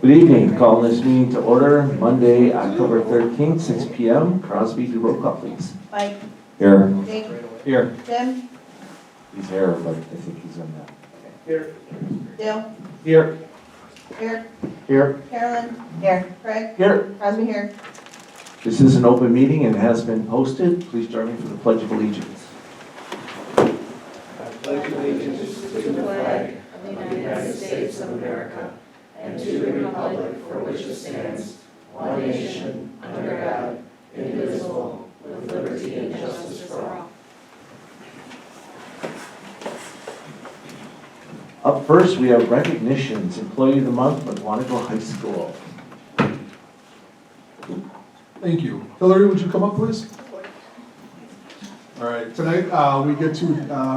Good evening. Call this meeting to order Monday, October 13th, 6 p.m. Crosby, do roll call, please. Mike. Here. Jake. Here. Jim. He's here, but I think he's in that. Here. Dale. Here. Here. Here. Carolyn. Here. Craig. Here. Crosby here. This is an open meeting and has been posted. Please join me for the Pledge of Allegiance. I pledge allegiance to the flag of the United States of America and to the republic for which it stands, one nation, under God, indivisible, with liberty and justice for all. Up first, we have recognitions. Employee of the Month, Mukwonago High School. Thank you. Hillary, would you come up, please? All right, tonight we get to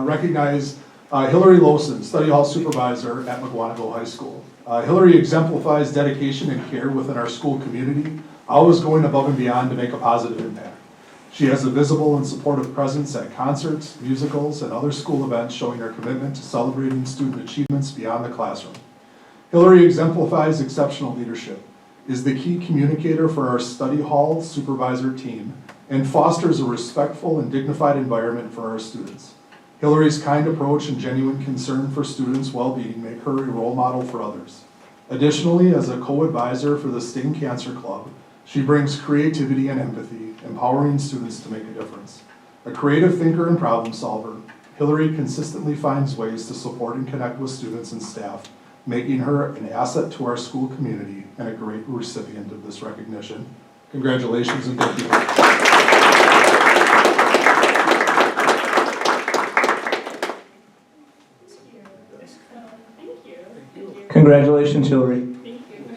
recognize Hillary Lowson, Study Hall Supervisor at Mukwonago High School. Hillary exemplifies dedication and care within our school community, always going above and beyond to make a positive impact. She has a visible and supportive presence at concerts, musicals, and other school events, showing her commitment to celebrating student achievements beyond the classroom. Hillary exemplifies exceptional leadership, is the key communicator for our study hall supervisor team, and fosters a respectful and dignified environment for our students. Hillary's kind approach and genuine concern for students' well-being make her a role model for others. Additionally, as a co-advisor for the Sting Cancer Club, she brings creativity and empathy, empowering students to make a difference. A creative thinker and problem solver, Hillary consistently finds ways to support and connect with students and staff, making her an asset to our school community and a great recipient of this recognition. Congratulations and thank you. Congratulations, Hillary. Thank you.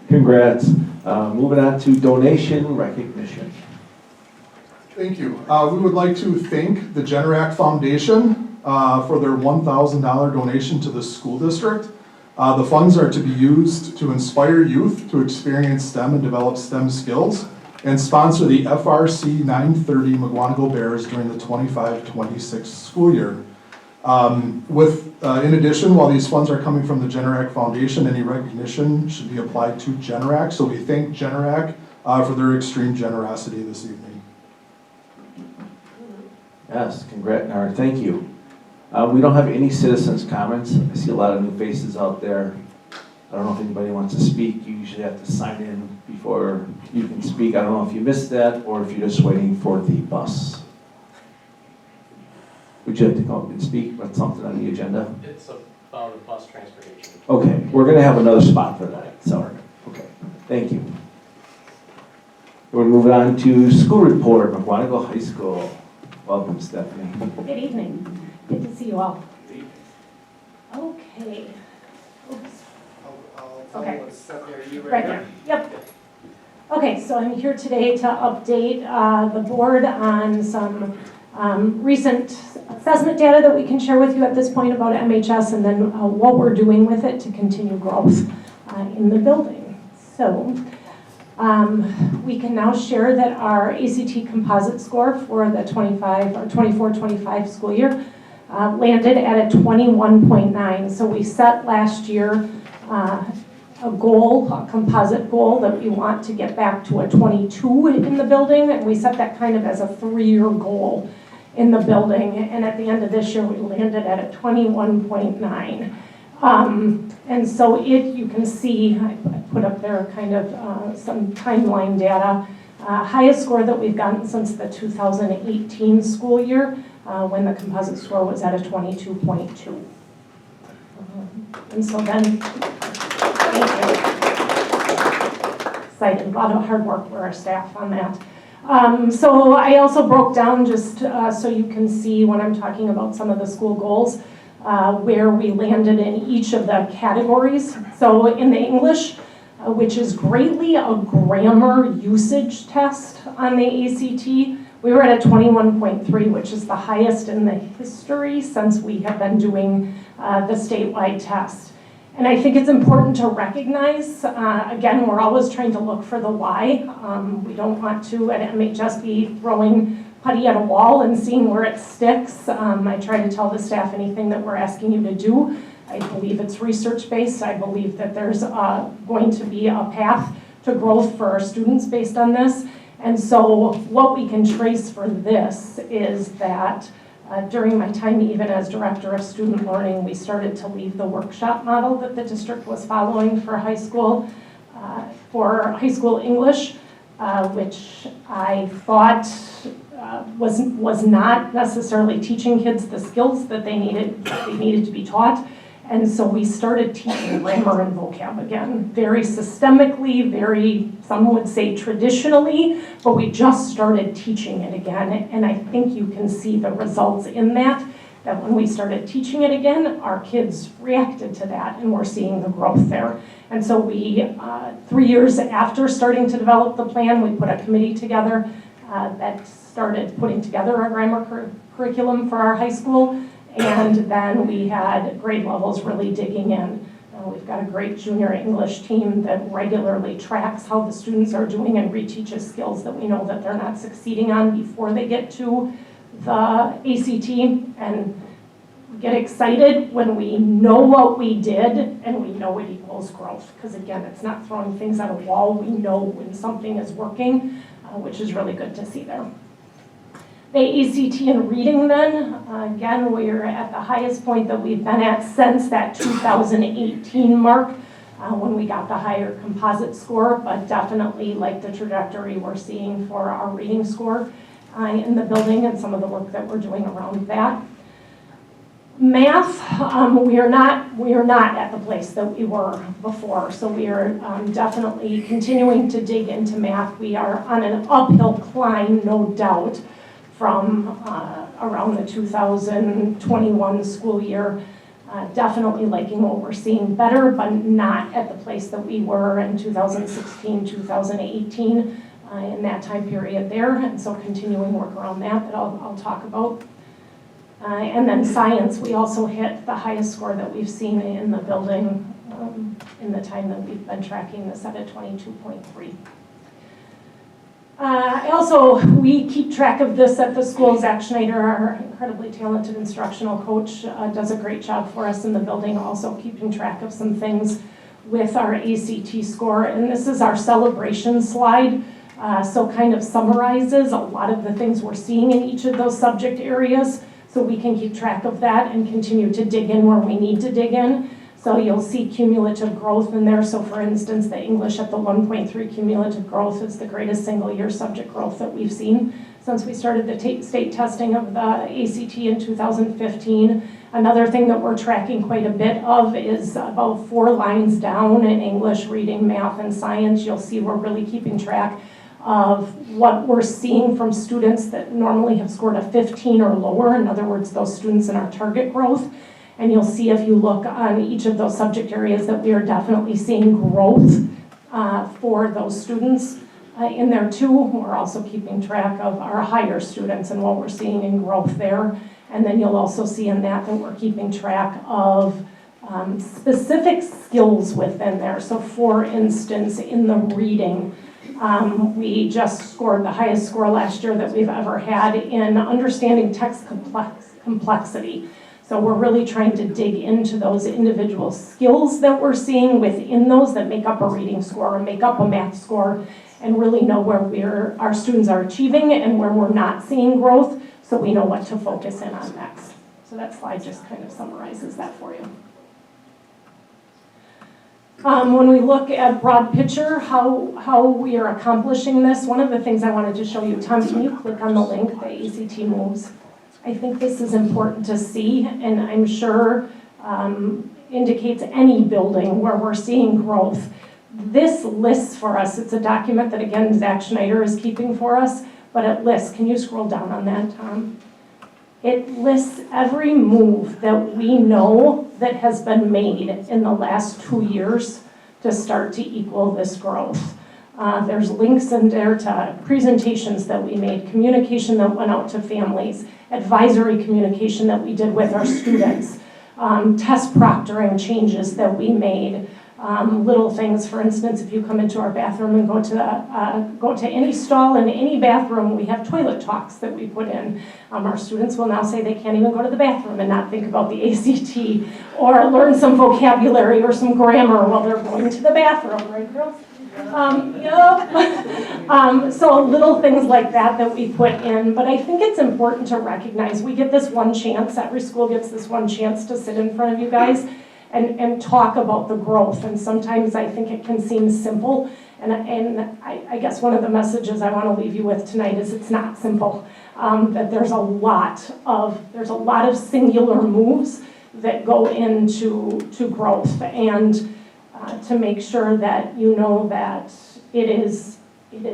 Congrats. Moving on to donation recognition. Thank you. We would like to thank the Generac Foundation for their $1,000 donation to the school district. The funds are to be used to inspire youth to experience STEM and develop STEM skills and sponsor the FRC 930 Mukwonago Bears during the 25-26 school year. In addition, while these funds are coming from the Generac Foundation, any recognition should be applied to Generac. So we thank Generac for their extreme generosity this evening. Yes, thank you. We don't have any citizens' comments. I see a lot of new faces out there. I don't know if anybody wants to speak. You usually have to sign in before you can speak. I don't know if you missed that or if you're just waiting for the bus. Would you like to come up and speak about something on the agenda? It's about bus transportation. Okay, we're going to have another spot for that. Sorry. Okay, thank you. We're moving on to school report, Mukwonago High School. Welcome, Stephanie. Good evening. Good to see you all. Okay. Oops. I'll tell you what's Stephanie, are you ready? Right there. Yep. Okay, so I'm here today to update the board on some recent assessment data that we can share with you at this point about MHS, and then what we're doing with it to continue growth in the building. So we can now share that our ACT composite score for the 24-25 school year landed at a 21.9. So we set last year a composite goal that we want to get back to a 22 in the building, and we set that kind of as a 3-year goal in the building, and at the end of this year we landed at a 21.9. And so you can see, I put up there kind of some timeline data. Highest score that we've gotten since the 2018 school year, when the composite score was at a 22.2. And so then, thank you. Excited, a lot of hard work for our staff on that. So I also broke down just so you can see when I'm talking about some of the school goals, where we landed in each of the categories. So in the English, which is greatly a grammar usage test on the ACT, we were at a 21.3, which is the highest in the history since we have been doing the statewide test. And I think it's important to recognize, again, we're always trying to look for the why. We don't want to, at MHS, be throwing putty at a wall and seeing where it sticks. I try to tell the staff anything that we're asking you to do. I believe it's research-based. I believe that there's going to be a path to growth for our students based on this. And so what we can trace for this is that during my time even as Director of Student Learning, we started to leave the workshop model that the district was following for high school English, which I thought was not necessarily teaching kids the skills that they needed to be taught. And so we started teaching grammar and vocab again, very systemically, some would say traditionally, but we just started teaching it again. And I think you can see the results in that when we started teaching it again, our kids reacted to that, and we're seeing the growth there. And so we, 3 years after starting to develop the plan, we put a committee together that started putting together a grammar curriculum for our high school. And then we had grade levels really digging in. We've got a great junior English team that regularly tracks how the students are doing and reteaches skills that we know that they're not succeeding on before they get to the ACT. And we get excited when we know what we did and we know it equals growth. Because again, it's not throwing things at a wall. We know when something is working, which is really good to see there. The ACT in reading then, again, we're at the highest point that we've been at since that 2018 mark when we got the higher composite score, but definitely like the trajectory we're seeing for our reading score in the building and some of the work that we're doing around that. Math, we are not at the place that we were before, so we are definitely continuing to dig into math. We are on an uphill climb, no doubt, from around the 2021 school year. Definitely liking what we're seeing better, but not at the place that we were in 2016, 2018, in that time period there. And so continuing work around that I'll talk about. And then science, we also hit the highest score that we've seen in the building in the time that we've been tracking this at a 22.3. We keep track of this at the school. Zach Schneider, our incredibly talented instructional coach, does a great job for us in the building, also keeping track of some things with our ACT score. And this is our celebration slide, so kind of summarizes a lot of the things we're seeing in each of those subject areas, so we can keep track of that and continue to dig in where we need to dig in. So you'll see cumulative growth in there. So for instance, the English at the 1.3 cumulative growth is the greatest single year subject growth that we've seen since we started the state testing of the ACT in 2015. Another thing that we're tracking quite a bit of is about 4 lines down in English, reading, math, and science. You'll see we're really keeping track of what we're seeing from students that normally have scored a 15 or lower. In other words, those students in our target growth. And you'll see if you look on each of those subject areas that we are definitely seeing growth for those students in there too. We're also keeping track of our higher students and what we're seeing in growth there. And then you'll also see in that we're keeping track of specific skills within there. So for instance, in the reading, we just scored the highest score last year that we've ever had in understanding text complexity. So we're really trying to dig into those individual skills that we're seeing within those that make up a reading score or make up a math score, and really know where our students are achieving and where we're not seeing growth, so we know what to focus in on next. So that slide just kind of summarizes that for you. When we look at broad picture, how we are accomplishing this, one of the things I wanted to show you, Tom, can you click on the link, the ACT moves? I think this is important to see, and I'm sure indicates any building where we're seeing growth. This lists for us, it's a document that again Zach Schneider is keeping for us, but it lists, can you scroll down on that, Tom? It lists every move that we know that has been made in the last 2 years to start to equal this growth. There's links in there to presentations that we made, communication that went out to families, advisory communication that we did with our students, test proctoring changes that we made, little things. For instance, if you come into our bathroom and go to any stall in any bathroom, we have toilet talks that we put in. Our students will now say they can't even go to the bathroom and not think about the ACT or learn some vocabulary or some grammar while they're going to the bathroom, right, girls? So little things like that we put in, but I think it's important to recognize we get this one chance, every school gets this one chance to sit in front of you guys and talk about the growth, and sometimes I think it can seem simple, and I guess one of the messages I want to leave you with tonight is it's not simple, that there's a lot of singular moves that go into growth, and to make sure that you know that it is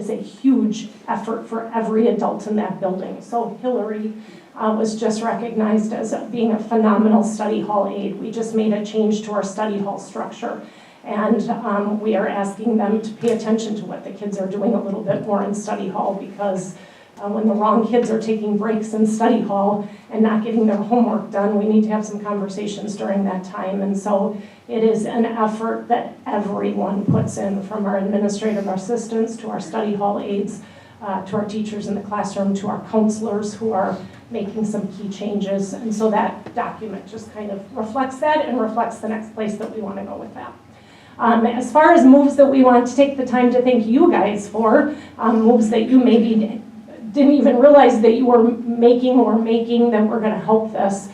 a huge effort for every adult in that building. So Hillary was just recognized as being a phenomenal study hall aide. We just made a change to our study hall structure, and we are asking them to pay attention to what the kids are doing a little bit more in study hall, because when the wrong kids are taking breaks in study hall and not getting their homework done, we need to have some conversations during that time. And so it is an effort that everyone puts in, from our administrative assistants to our study hall aides, to our teachers in the classroom, to our counselors who are making some key changes. And so that document just kind of reflects that and reflects the next place that we want to go with that. As far as moves that we want to take the time to thank you guys for, moves that you maybe didn't even realize that you were making that were going to help this.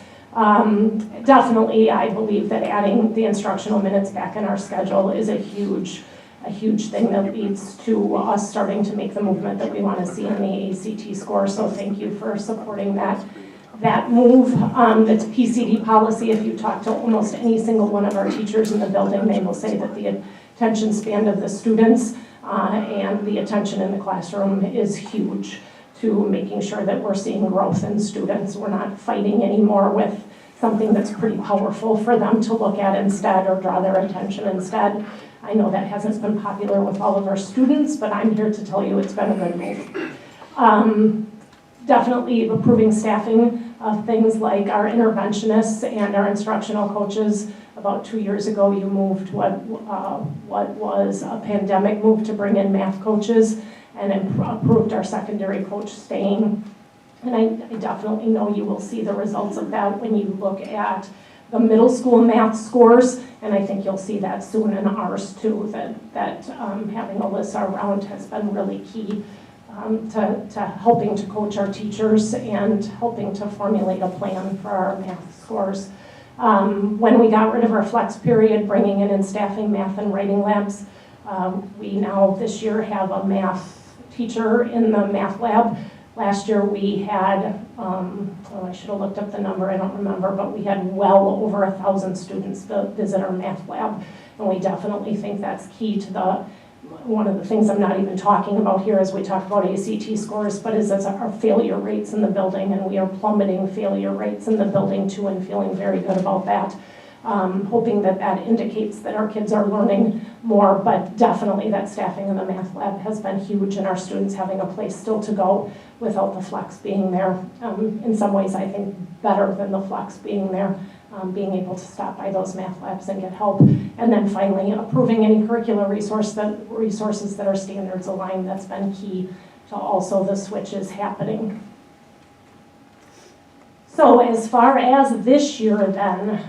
Definitely, I believe that adding the instructional minutes back in our schedule is a huge thing that leads to us starting to make the movement that we want to see in the ACT score. So thank you for supporting that move. That's PCD policy. If you talk to almost any single one of our teachers in the building, they will say that the attention span of the students and the attention in the classroom is huge to making sure that we're seeing growth in students. We're not fighting anymore with something that's pretty powerful for them to look at instead or draw their attention instead. I know that hasn't been popular with all of our students, but I'm here to tell you it's been a good move. Definitely improving staffing of things like our interventionists and our instructional coaches. About 2 years ago, you moved what was a pandemic move to bring in math coaches, and improved our secondary coach staying. And I definitely know you will see the results of that when you look at the middle school math scores, and I think you'll see that soon in ours too, that having Alyssa around has been really key to helping to coach our teachers and helping to formulate a plan for our math scores. When we got rid of our flex period, bringing in staffing math and writing labs, we now this year have a math teacher in the math lab. Last year we had, I should have looked up the number, I don't remember, but we had well over 1,000 students visit our math lab. And we definitely think that's key to one of the things I'm not even talking about here as we talk about ACT scores, but is our failure rates in the building, and we are plummeting failure rates in the building too, and feeling very good about that. Hoping that indicates that our kids are learning more, but definitely that staffing in the math lab has been huge, and our students having a place still to go without the flex being there. In some ways, I think better than the flex being there, being able to stop by those math labs and get help. And then finally, approving any curricular resources that are standards aligned. That's been key to also the switches happening. So as far as this year then,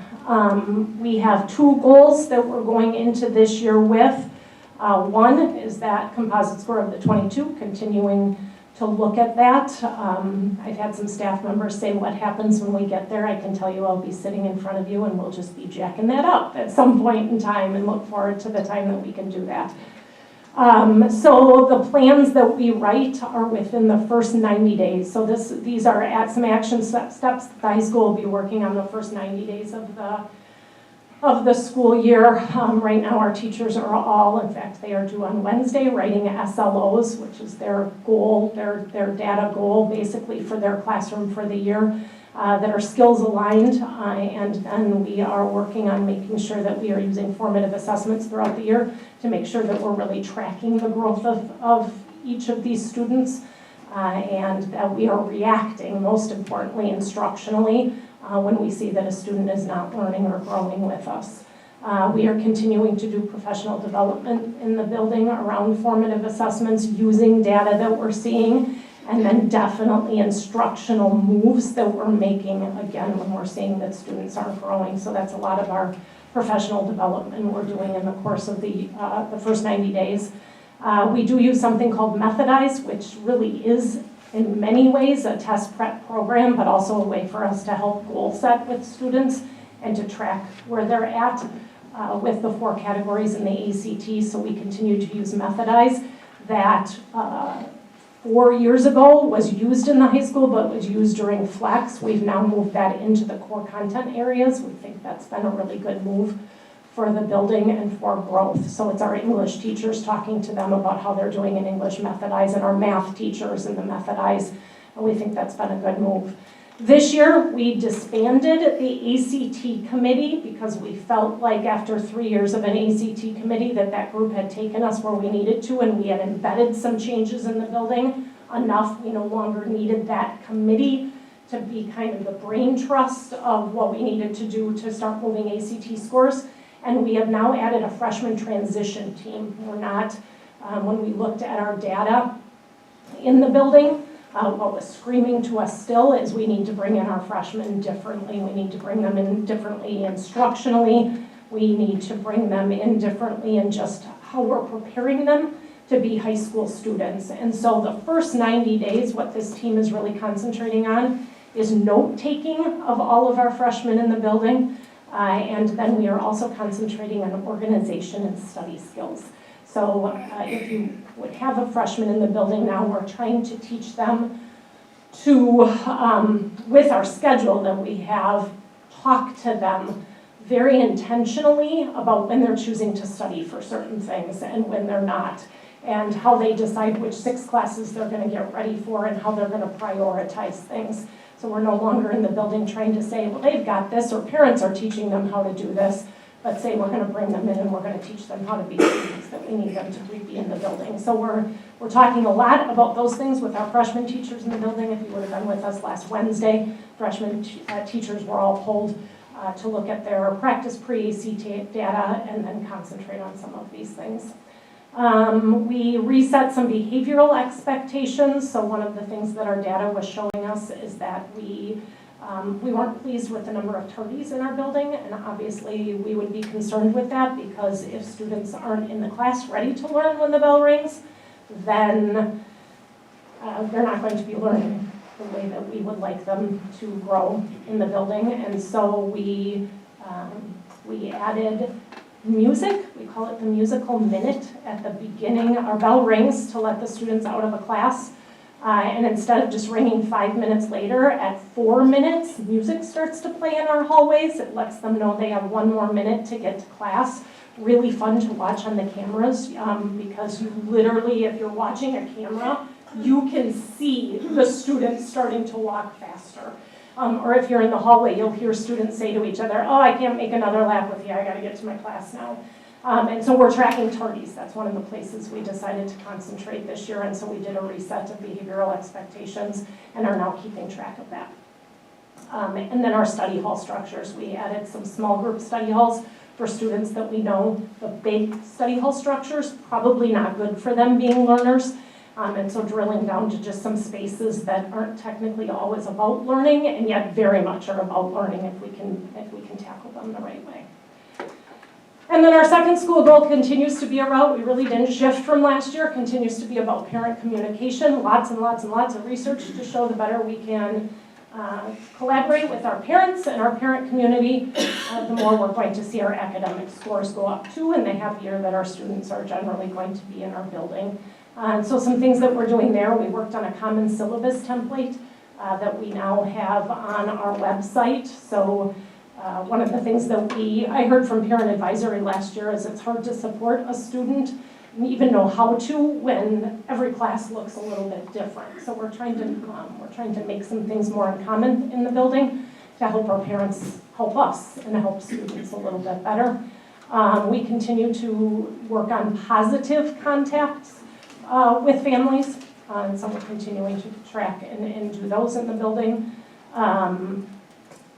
we have 2 goals that we're going into this year with. One is that composite score of the 22, continuing to look at that. I've had some staff members say, what happens when we get there? I can tell you I'll be sitting in front of you and we'll just be jacking that up at some point in time, and look forward to the time that we can do that. So the plans that we write are within the first 90 days. So these are some action steps that the high school will be working on the first 90 days of the school year. Right now our teachers are all, in fact they are due on Wednesday, writing SLOs, which is their goal, their data goal basically for their classroom for the year. That are skills aligned, and then we are working on making sure that we are using formative assessments throughout the year to make sure that we're really tracking the growth of each of these students, and that we are reacting, most importantly instructionally, when we see that a student is not learning or growing with us. We are continuing to do professional development in the building around formative assessments using data that we're seeing, and then definitely instructional moves that we're making, again, when we're seeing that students aren't growing. So that's a lot of our professional development we're doing in the course of the first 90 days. We do use something called Methodize, which really is in many ways a test prep program, but also a way for us to help goal set with students and to track where they're at with the 4 categories in the ACT. So we continue to use Methodize. That 4 years ago was used in the high school, but was used during Flex. We've now moved that into the core content areas. We think that's been a really good move for the building and for growth. So it's our English teachers talking to them about how they're doing in English Methodize, and our math teachers in the Methodize, and we think that's been a good move. This year, we disbanded the ACT committee because we felt like after 3 years of an ACT committee that group had taken us where we needed to, and we had embedded some changes in the building enough. We no longer needed that committee to be kind of the brain trust of what we needed to do to start moving ACT scores. And we have now added a freshman transition team. We're not, when we looked at our data in the building, what was screaming to us still is we need to bring in our freshmen differently. We need to bring them in differently instructionally. We need to bring them in differently in just how we're preparing them to be high school students. And so the first 90 days, what this team is really concentrating on is note-taking of all of our freshmen in the building. And then we are also concentrating on organization and study skills. So if you would have a freshman in the building now, we're trying to teach them to, with our schedule that we have, talk to them very intentionally about when they're choosing to study for certain things and when they're not, and how they decide which 6 classes they're going to get ready for and how they're going to prioritize things. So we're no longer in the building trying to say, well, they've got this, or parents are teaching them how to do this, but say we're going to bring them in and we're going to teach them how to be students that we need them to be in the building. So we're talking a lot about those things with our freshman teachers in the building. If you would have been with us last Wednesday, freshman teachers were all pulled to look at their practice pre-ACT data and then concentrate on some of these things. We reset some behavioral expectations. So one of the things that our data was showing us is that we weren't pleased with the number of tardies in our building, and obviously we would be concerned with that because if students aren't in the class ready to learn when the bell rings, then they're not going to be learning the way that we would like them to grow in the building. And so we added music. We call it the musical minute at the beginning. Our bell rings to let the students out of a class. And instead of just ringing 5 minutes later, at 4 minutes, music starts to play in our hallways. It lets them know they have 1 more minute to get to class. Really fun to watch on the cameras because you literally, if you're watching a camera, you can see the students starting to walk faster. Or if you're in the hallway, you'll hear students say to each other, oh, I can't make another lap with you, I gotta get to my class now. And so we're tracking tardies. That's one of the places we decided to concentrate this year, and so we did a reset of behavioral expectations and are now keeping track of that. And then our study hall structures. We added some small group study halls for students that we know the big study hall structures, probably not good for them being learners. And so drilling down to just some spaces that aren't technically always about learning and yet very much are about learning if we can tackle them the right way. And then our second school goal continues to be about, we really didn't shift from last year, continues to be about parent communication. Lots and lots and lots of research to show the better we can collaborate with our parents and our parent community, the more we're going to see our academic scores go up too, and the happier that our students are generally going to be in our building. So some things that we're doing there, we worked on a common syllabus template that we now have on our website. So one of the things that I heard from Parent Advisory last year is it's hard to support a student and even know how to when every class looks a little bit different. So we're trying to make some things more in common in the building to help our parents help us and help students a little bit better. We continue to work on positive contacts with families, and so we're continuing to track and do those in the building.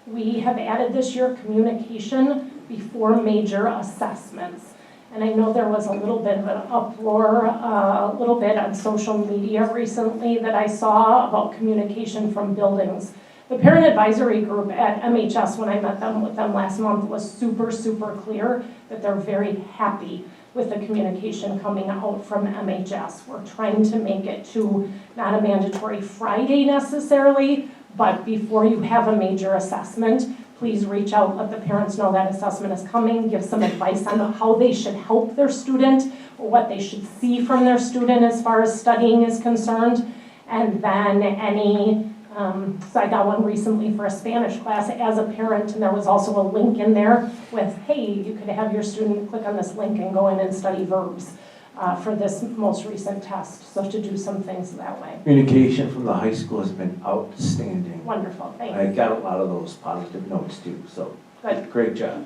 we have added this year communication before major assessments. And I know there was a little bit of an uproar, a little bit on social media recently that I saw about communication from buildings. The parent advisory group at MHS, when I met with them last month, was super, super clear that they're very happy with the communication coming out from MHS. We're trying to make it to not a mandatory Friday necessarily, but before you have a major assessment, please reach out, let the parents know that assessment is coming, give some advice on how they should help their student, or what they should see from their student as far as studying is concerned. And then so I got one recently for a Spanish class as a parent, and there was also a link in there with, hey, you could have your student click on this link and go in and study verbs for this most recent test. So to do some things that way. Communication from the high school has been outstanding. Wonderful, thanks. I got a lot of those positive notes too, so Good. great job.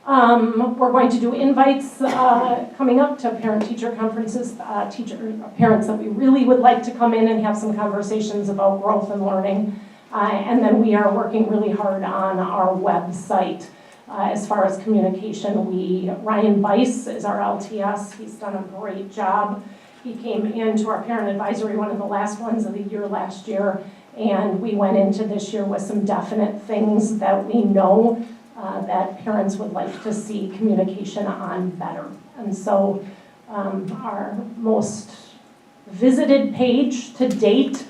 We're going to do invites coming up to parent-teacher conferences, parents that we really would like to come in and have some conversations about growth and learning. And then we are working really hard on our website. As far as communication, Ryan Bice is our LTS. He's done a great job. He came into our parent advisory, one of the last ones of the year last year, and we went into this year with some definite things that we know that parents would like to see communication on better. And so our most visited page to date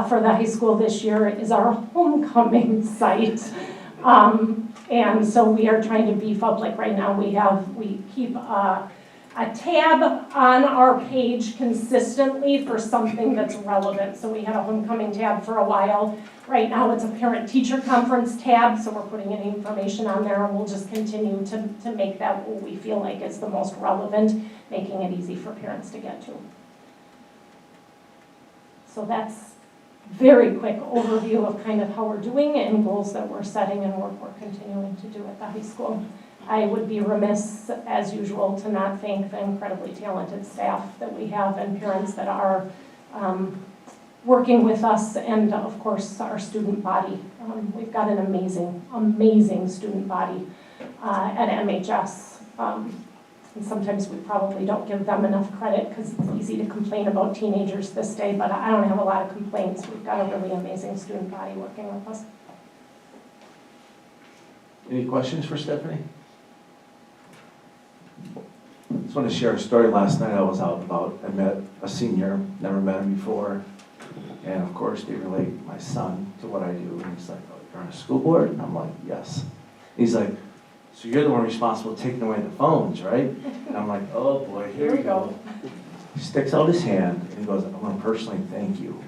for the high school this year is our homecoming site. And so we are trying to beef up, like right now we keep a tab on our page consistently for something that's relevant. So we had a homecoming tab for a while. Right now it's a parent-teacher conference tab, so we're putting any information on there, and we'll just continue to make that what we feel like is the most relevant, making it easy for parents to get to. So that's very quick overview of kind of how we're doing and goals that we're setting and work we're continuing to do at the high school. I would be remiss, as usual, to not thank the incredibly talented staff that we have and parents that are working with us, and of course our student body. We've got an amazing, amazing student body at MHS. And sometimes we probably don't give them enough credit because it's easy to complain about teenagers this day, but I don't have a lot of complaints. We've got a really amazing student body working with us. Any questions for Stephanie? I just want to share a story. Last night I was out and about. I met a senior, never met him before. And of course they relate my son to what I do. And he's like, oh, you're on a school board? And I'm like, yes. He's like, so you're the one responsible for taking away the phones, right? And I'm like, oh boy, here we go. He sticks out his hand and he goes, I want to personally thank you.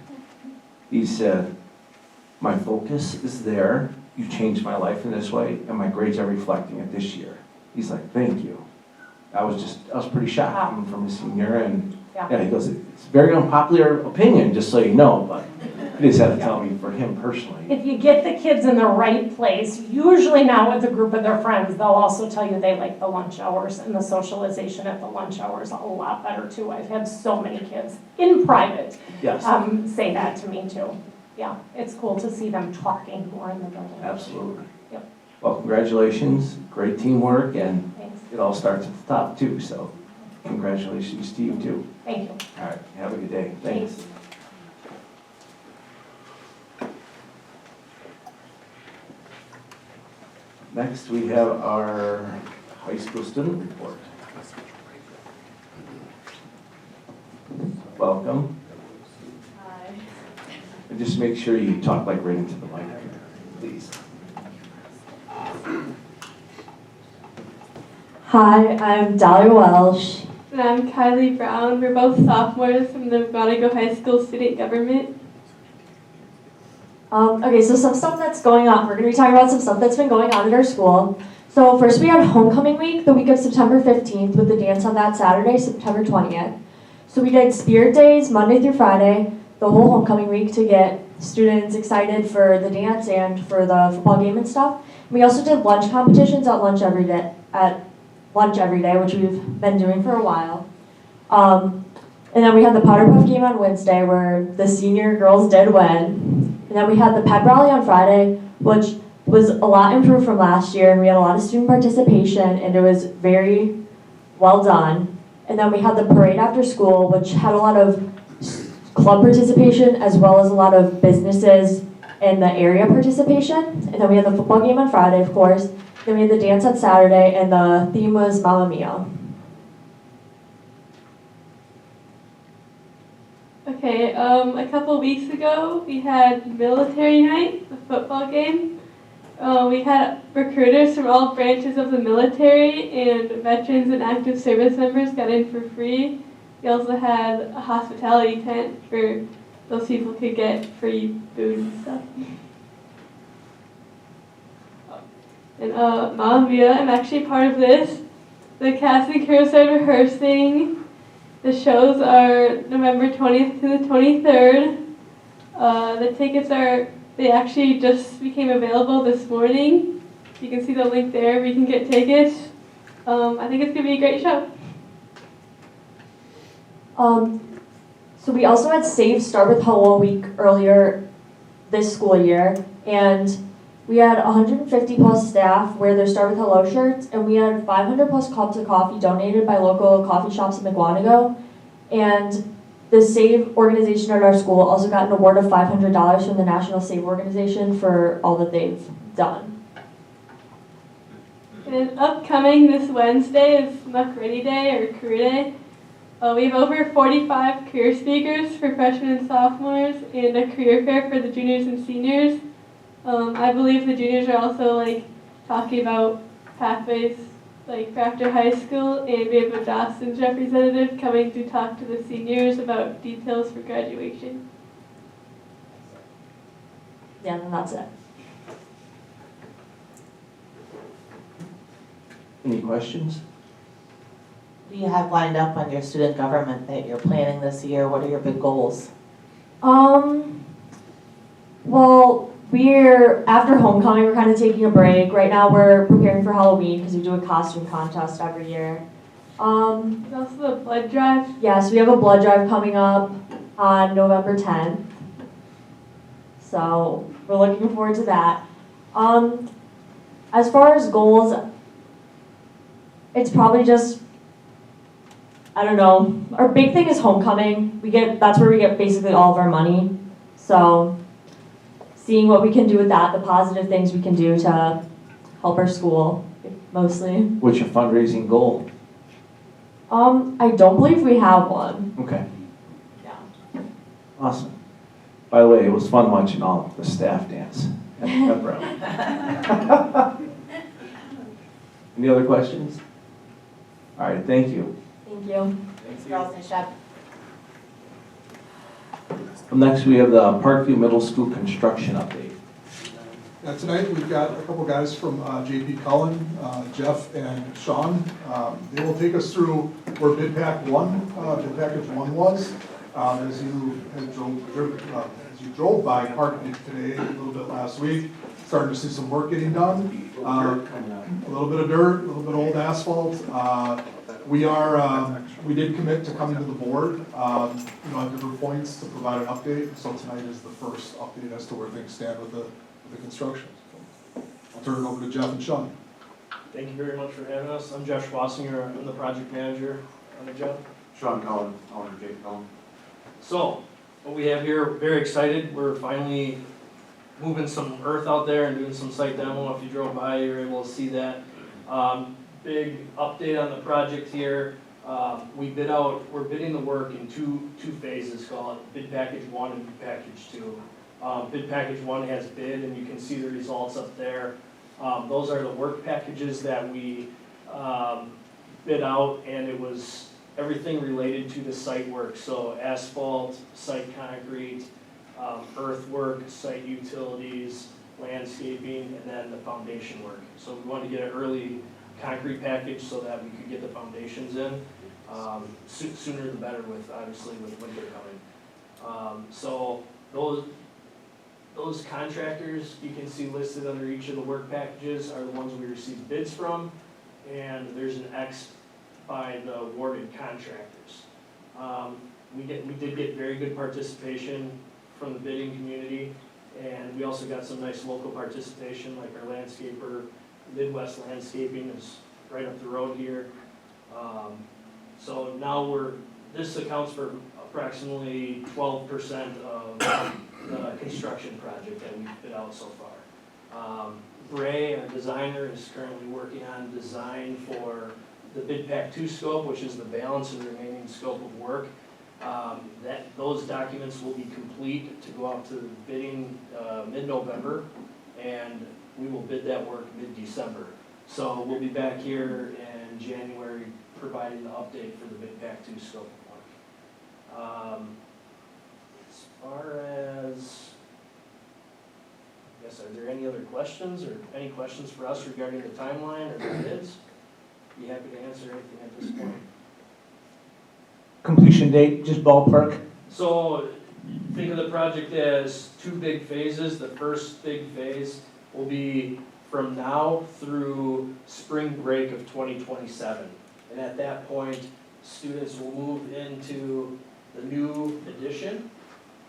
He said, my focus is there. You changed my life in this way, and my grades are reflecting it this year. He's like, thank you. I was pretty shocked coming from a senior, and yeah, he goes, it's a very unpopular opinion, just so you know, but he just had to tell me for him personally. If you get the kids in the right place, usually now with a group of their friends, they'll also tell you they like the lunch hours and the socialization at the lunch hours a lot better too. I've had so many kids in private say that to me too. Yeah, it's cool to see them talking more in the building. Absolutely. Yep. Well, congratulations, great teamwork, and Thanks. it all starts at the top too, so congratulations to you too. Thank you. All right, have a good day. Thanks. Next, we have our high school student report. Welcome. Hi. And just make sure you talk like right into the mic, please. Hi, I'm Dahlia Welsh. And I'm Kylie Brown. We're both sophomores from the Mukwonago High School Student Government. Okay, so some stuff that's going on. We're going to be talking about some stuff that's been going on at our school. So first we had homecoming week, the week of September 15th, with the dance on that Saturday, September 20th. So we did spirit days, Monday through Friday, the whole homecoming week to get students excited for the dance and for the football game and stuff. We also did lunch competitions at lunch every day, which we've been doing for a while. And then we had the Powder Puff game on Wednesday where the senior girls did win. And then we had the pep rally on Friday, which was a lot improved from last year, and we had a lot of student participation, and it was very well done. And then we had the parade after school, which had a lot of club participation as well as a lot of businesses in the area participation. And then we had the football game on Friday, of course. Then we had the dance on Saturday, and the theme was Mamma Mia. Okay, a couple weeks ago, we had military night, the football game. We had recruiters from all branches of the military, and veterans and active service members got in for free. We also had a hospitality tent for those people could get free food and stuff. And Mamma Mia, I'm actually part of this. The cast and crew started rehearsing. The shows are November 20th to the 23rd. The tickets they actually just became available this morning. You can see the link there where you can get tickets. I think it's going to be a great show. So we also had Save Start with Hello Week earlier this school year, and we had 150 plus staff wear their Start with Hello shirts, and we had 500 plus cups of coffee donated by local coffee shops in Mukwonago. And the Save organization at our school also got an award of $500 from the National Save Organization for all that they've done. And upcoming this Wednesday is Muck Ready Day or Career Day. We have over 45 career speakers for freshmen and sophomores and a career fair for the juniors and seniors. I believe the juniors are also talking about pathways for after high school, and we have a Dawson's representative coming to talk to the seniors about details for graduation. Yeah, and that's it. Any questions? What do you have lined up on your student government that you're planning this year? What are your big goals? Well, after homecoming, we're kind of taking a break. Right now, we're preparing for Halloween because we do a costume contest every year. There's also the blood drive. Yes, we have a blood drive coming up on November 10th. So we're looking forward to that. As far as goals, it's probably just, I don't know. Our big thing is homecoming. That's where we get basically all of our money. So seeing what we can do with that, the positive things we can do to help our school, mostly. What's your fundraising goal? I don't believe we have one. Okay, Yeah. awesome. By the way, it was fun watching all the staff dance at the pep rally. Any other questions? All right, thank you. Thank you. Thanks, girls and Shep. Up next, we have the Parkview Middle School construction update. Tonight, we've got a couple guys from JP Cullen, Jeff and Sean. They will take us through where bid package one was. As you drove by Parkview today, a little bit last week, starting to see some work getting done. A little bit of dirt, a little bit of old asphalt. We did commit to coming to the board, at different points to provide an update. So tonight is the first update as to where things stand with the construction. I'll turn it over to Jeff and Sean. Thank you very much for having us. I'm Jeff Schwassinger. I'm the project manager on the job. Sean Cullen, owner of Jake Cullen. So, what we have here, very excited. We're finally moving some earth out there and doing some site demo. If you drove by, you were able to see that. Big update on the project here. We're bidding the work in two phases, called bid package 1 and bid package 2. Bid package 1 has bid, and you can see the results up there. Those are the work packages that we bid out, and it was everything related to the site work. So asphalt, site concrete, earthwork, site utilities, landscaping, and then the foundation work. So we wanted to get an early concrete package so that we could get the foundations in. Sooner the better, obviously with winter coming. So those contractors you can see listed under each of the work packages are the ones we received bids from, and there's an X by the awarded contractors. We did get very good participation from the bidding community. And we also got some nice local participation, like our landscaper, Midwest Landscaping is right up the road here. So now this accounts for approximately 12% of the construction project that we've bid out so far. Bray, our designer, is currently working on design for the Bid Pack 2 scope, which is the balance of the remaining scope of work. Those documents will be complete to go out to bidding mid-November, and we will bid that work mid-December. So we'll be back here in January providing the update for the Bid Pack 2 scope of work. As far as, I guess, are there any other questions or any questions for us regarding the timeline or the bids? Be happy to answer anything at this point. Completion date, just ballpark? So think of the project as 2 big phases. The first big phase will be from now through spring break of 2027. And at that point, students will move into the new addition,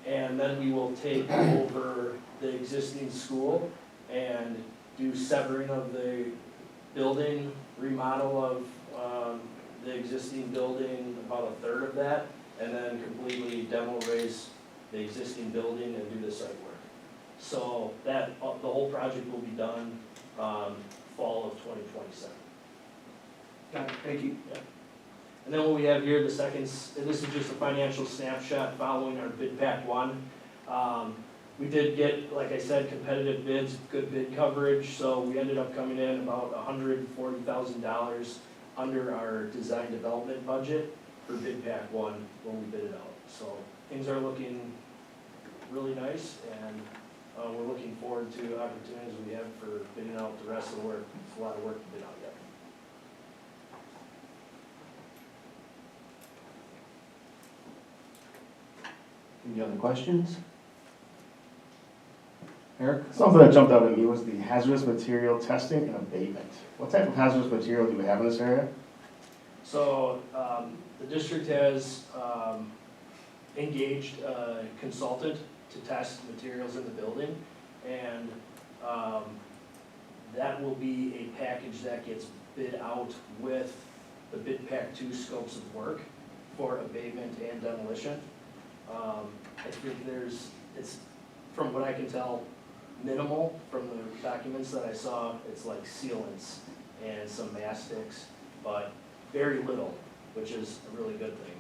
and then we will take over the existing school and do severing of the building, remodel of the existing building, about a third of that, and then completely demo raise the existing building and do the site work. So that, the whole project will be done fall of 2027. Got it, thank you. Yeah. And then what we have here, the second, and this is just a financial snapshot following our Bid Pack 1. We did get, like I said, competitive bids, good bid coverage, so we ended up coming in about $140,000 under our design development budget for Bid Pack 1 when we bid it out. So things are looking really nice, and we're looking forward to opportunities we have for bidding out the rest of the work. It's a lot of work to bid out yet. Any other questions? Eric? Something that jumped out at me was the hazardous material testing and abatement. What type of hazardous material do we have in this area? So the district has engaged a consultant to test materials in the building, and that will be a package that gets bid out with the Bid Pack 2 scopes of work for abatement and demolition. I think it's, from what I can tell, minimal from the documents that I saw. It's like sealants and some mastics, but very little, which is a really good thing.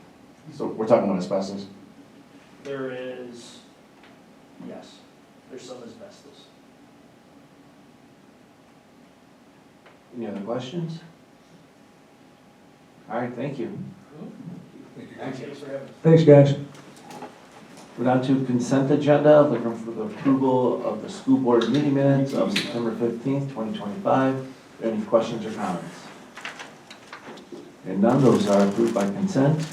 So we're talking about asbestos. There is, yes, there's some asbestos. Any other questions? All right, thank you. Thank you. Thanks for having us. Thanks, guys. We're down to consent agenda, looking for the approval of the school board meeting minutes of September 15th, 2025. Any questions or comments? And none, those are approved by consent.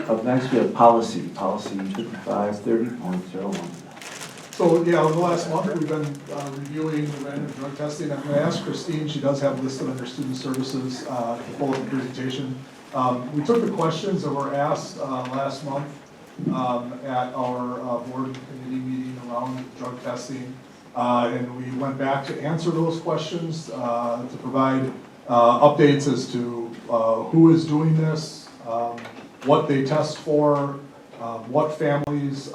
Up next, we have policy 5530.01. So, yeah, over the last month, we've been reviewing the random drug testing. I'm going to ask Christine, she does have listed under student services, to pull up the presentation. We took the questions that were asked last month at our board committee meeting around drug testing, and we went back to answer those questions, to provide updates as to who is doing this, what they test for, what families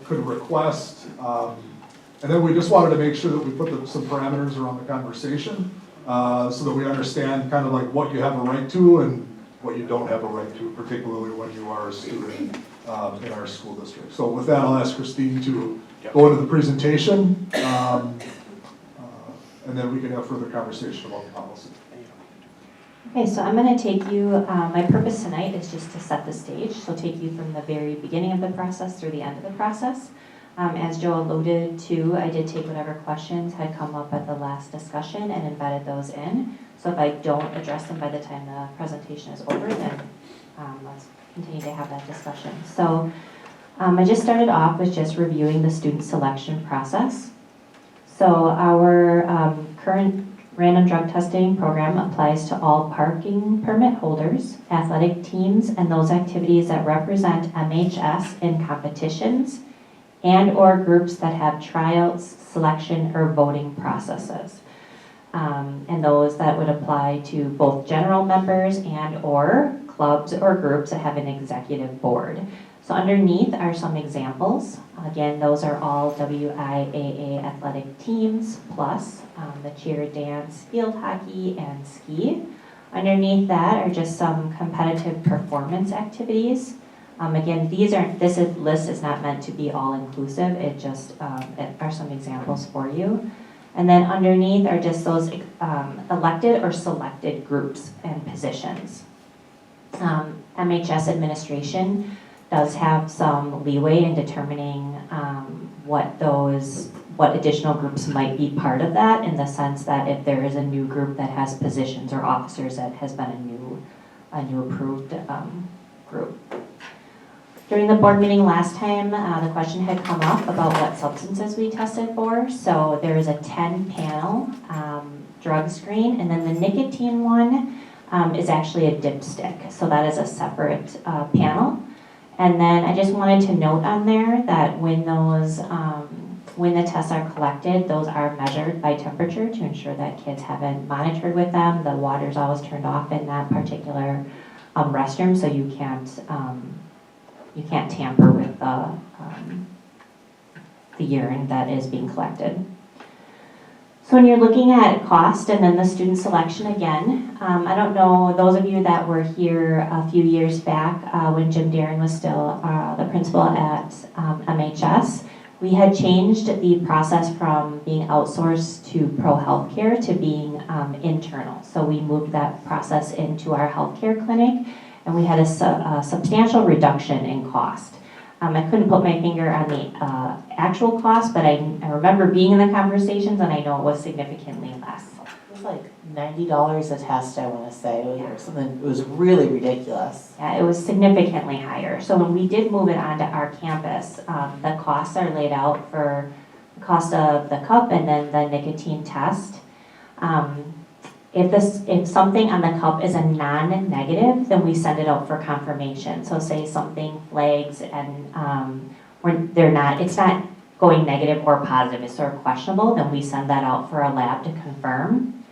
could request, and then we just wanted to make sure that we put some parameters around the conversation, so that we understand kind of like what you have a right to and what you don't have a right to, particularly when you are a student in our school district. So with that, I'll ask Christine to go into the presentation, and then we can have further conversation about the policy. Okay, so I'm going to take you, my purpose tonight is just to set the stage, so take you from the very beginning of the process through the end of the process. As Joe alluded to, I did take whatever questions had come up at the last discussion and embedded those in. So if I don't address them by the time the presentation is over, then let's continue to have that discussion. So I just started off with just reviewing the student selection process. So our current random drug testing program applies to all parking permit holders, athletic teams, and those activities that represent MHS in competitions and/or groups that have tryouts, selection, or voting processes. And those that would apply to both general members and/or clubs or groups that have an executive board. So underneath are some examples. Again, those are all WIAA athletic teams, plus the cheer, dance, field hockey, and ski. Underneath that are just some competitive performance activities. Again, this list is not meant to be all-inclusive. It just are some examples for you. And then underneath are just those elected or selected groups and positions. MHS administration does have some leeway in determining what additional groups might be part of that, in the sense that if there is a new group that has positions or officers that has been a new approved group. During the board meeting last time, the question had come up about what substances we tested for. So there is a 10-panel drug screen, and then the nicotine one is actually a dipstick. So that is a separate panel. And then I just wanted to note on there that when the tests are collected, those are measured by temperature to ensure that kids haven't monitored with them. The water's always turned off in that particular restroom, so you can't tamper with the urine that is being collected. So when you're looking at cost and then the student selection again, I don't know, those of you that were here a few years back when Jim Darren was still the principal at MHS, we had changed the process from being outsourced to pro healthcare to being internal. So we moved that process into our healthcare clinic, and we had a substantial reduction in cost. I couldn't put my finger on the actual cost, but I remember being in the conversations, and I know it was significantly less. It was like $90 a test, I want to say, or something. It was really ridiculous. Yeah, it was significantly higher. So when we did move it onto our campus, the costs are laid out for the cost of the cup and then the nicotine test. If something on the cup is a non-negative, then we send it out for confirmation. So say something flags and it's not going negative or positive, it's sort of questionable, then we send that out for a lab to confirm.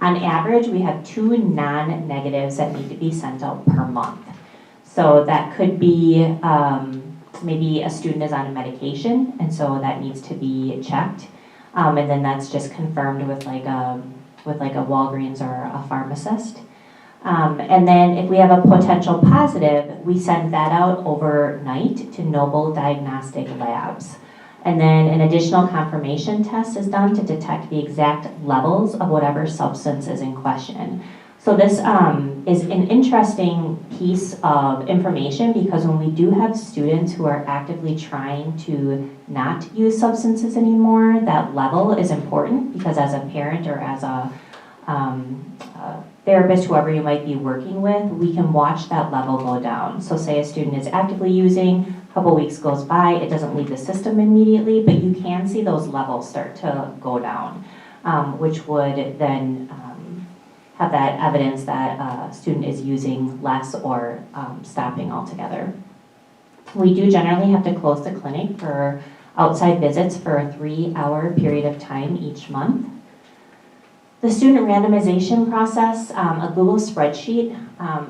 On average, we have 2 non-negatives that need to be sent out per month. So that could be maybe a student is on a medication, and so that needs to be checked. And then that's just confirmed with like a Walgreens or a pharmacist. And then if we have a potential positive, we send that out overnight to Noble Diagnostic Labs. And then an additional confirmation test is done to detect the exact levels of whatever substance is in question. So this is an interesting piece of information, because when we do have students who are actively trying to not use substances anymore, that level is important, because as a parent or as a therapist, whoever you might be working with, we can watch that level go down. So say a student is actively using, a couple weeks goes by, it doesn't leave the system immediately, but you can see those levels start to go down, which would then have that evidence that a student is using less or stopping altogether. We do generally have to close the clinic for outside visits for a 3-hour period of time each month. The student randomization process, a Google spreadsheet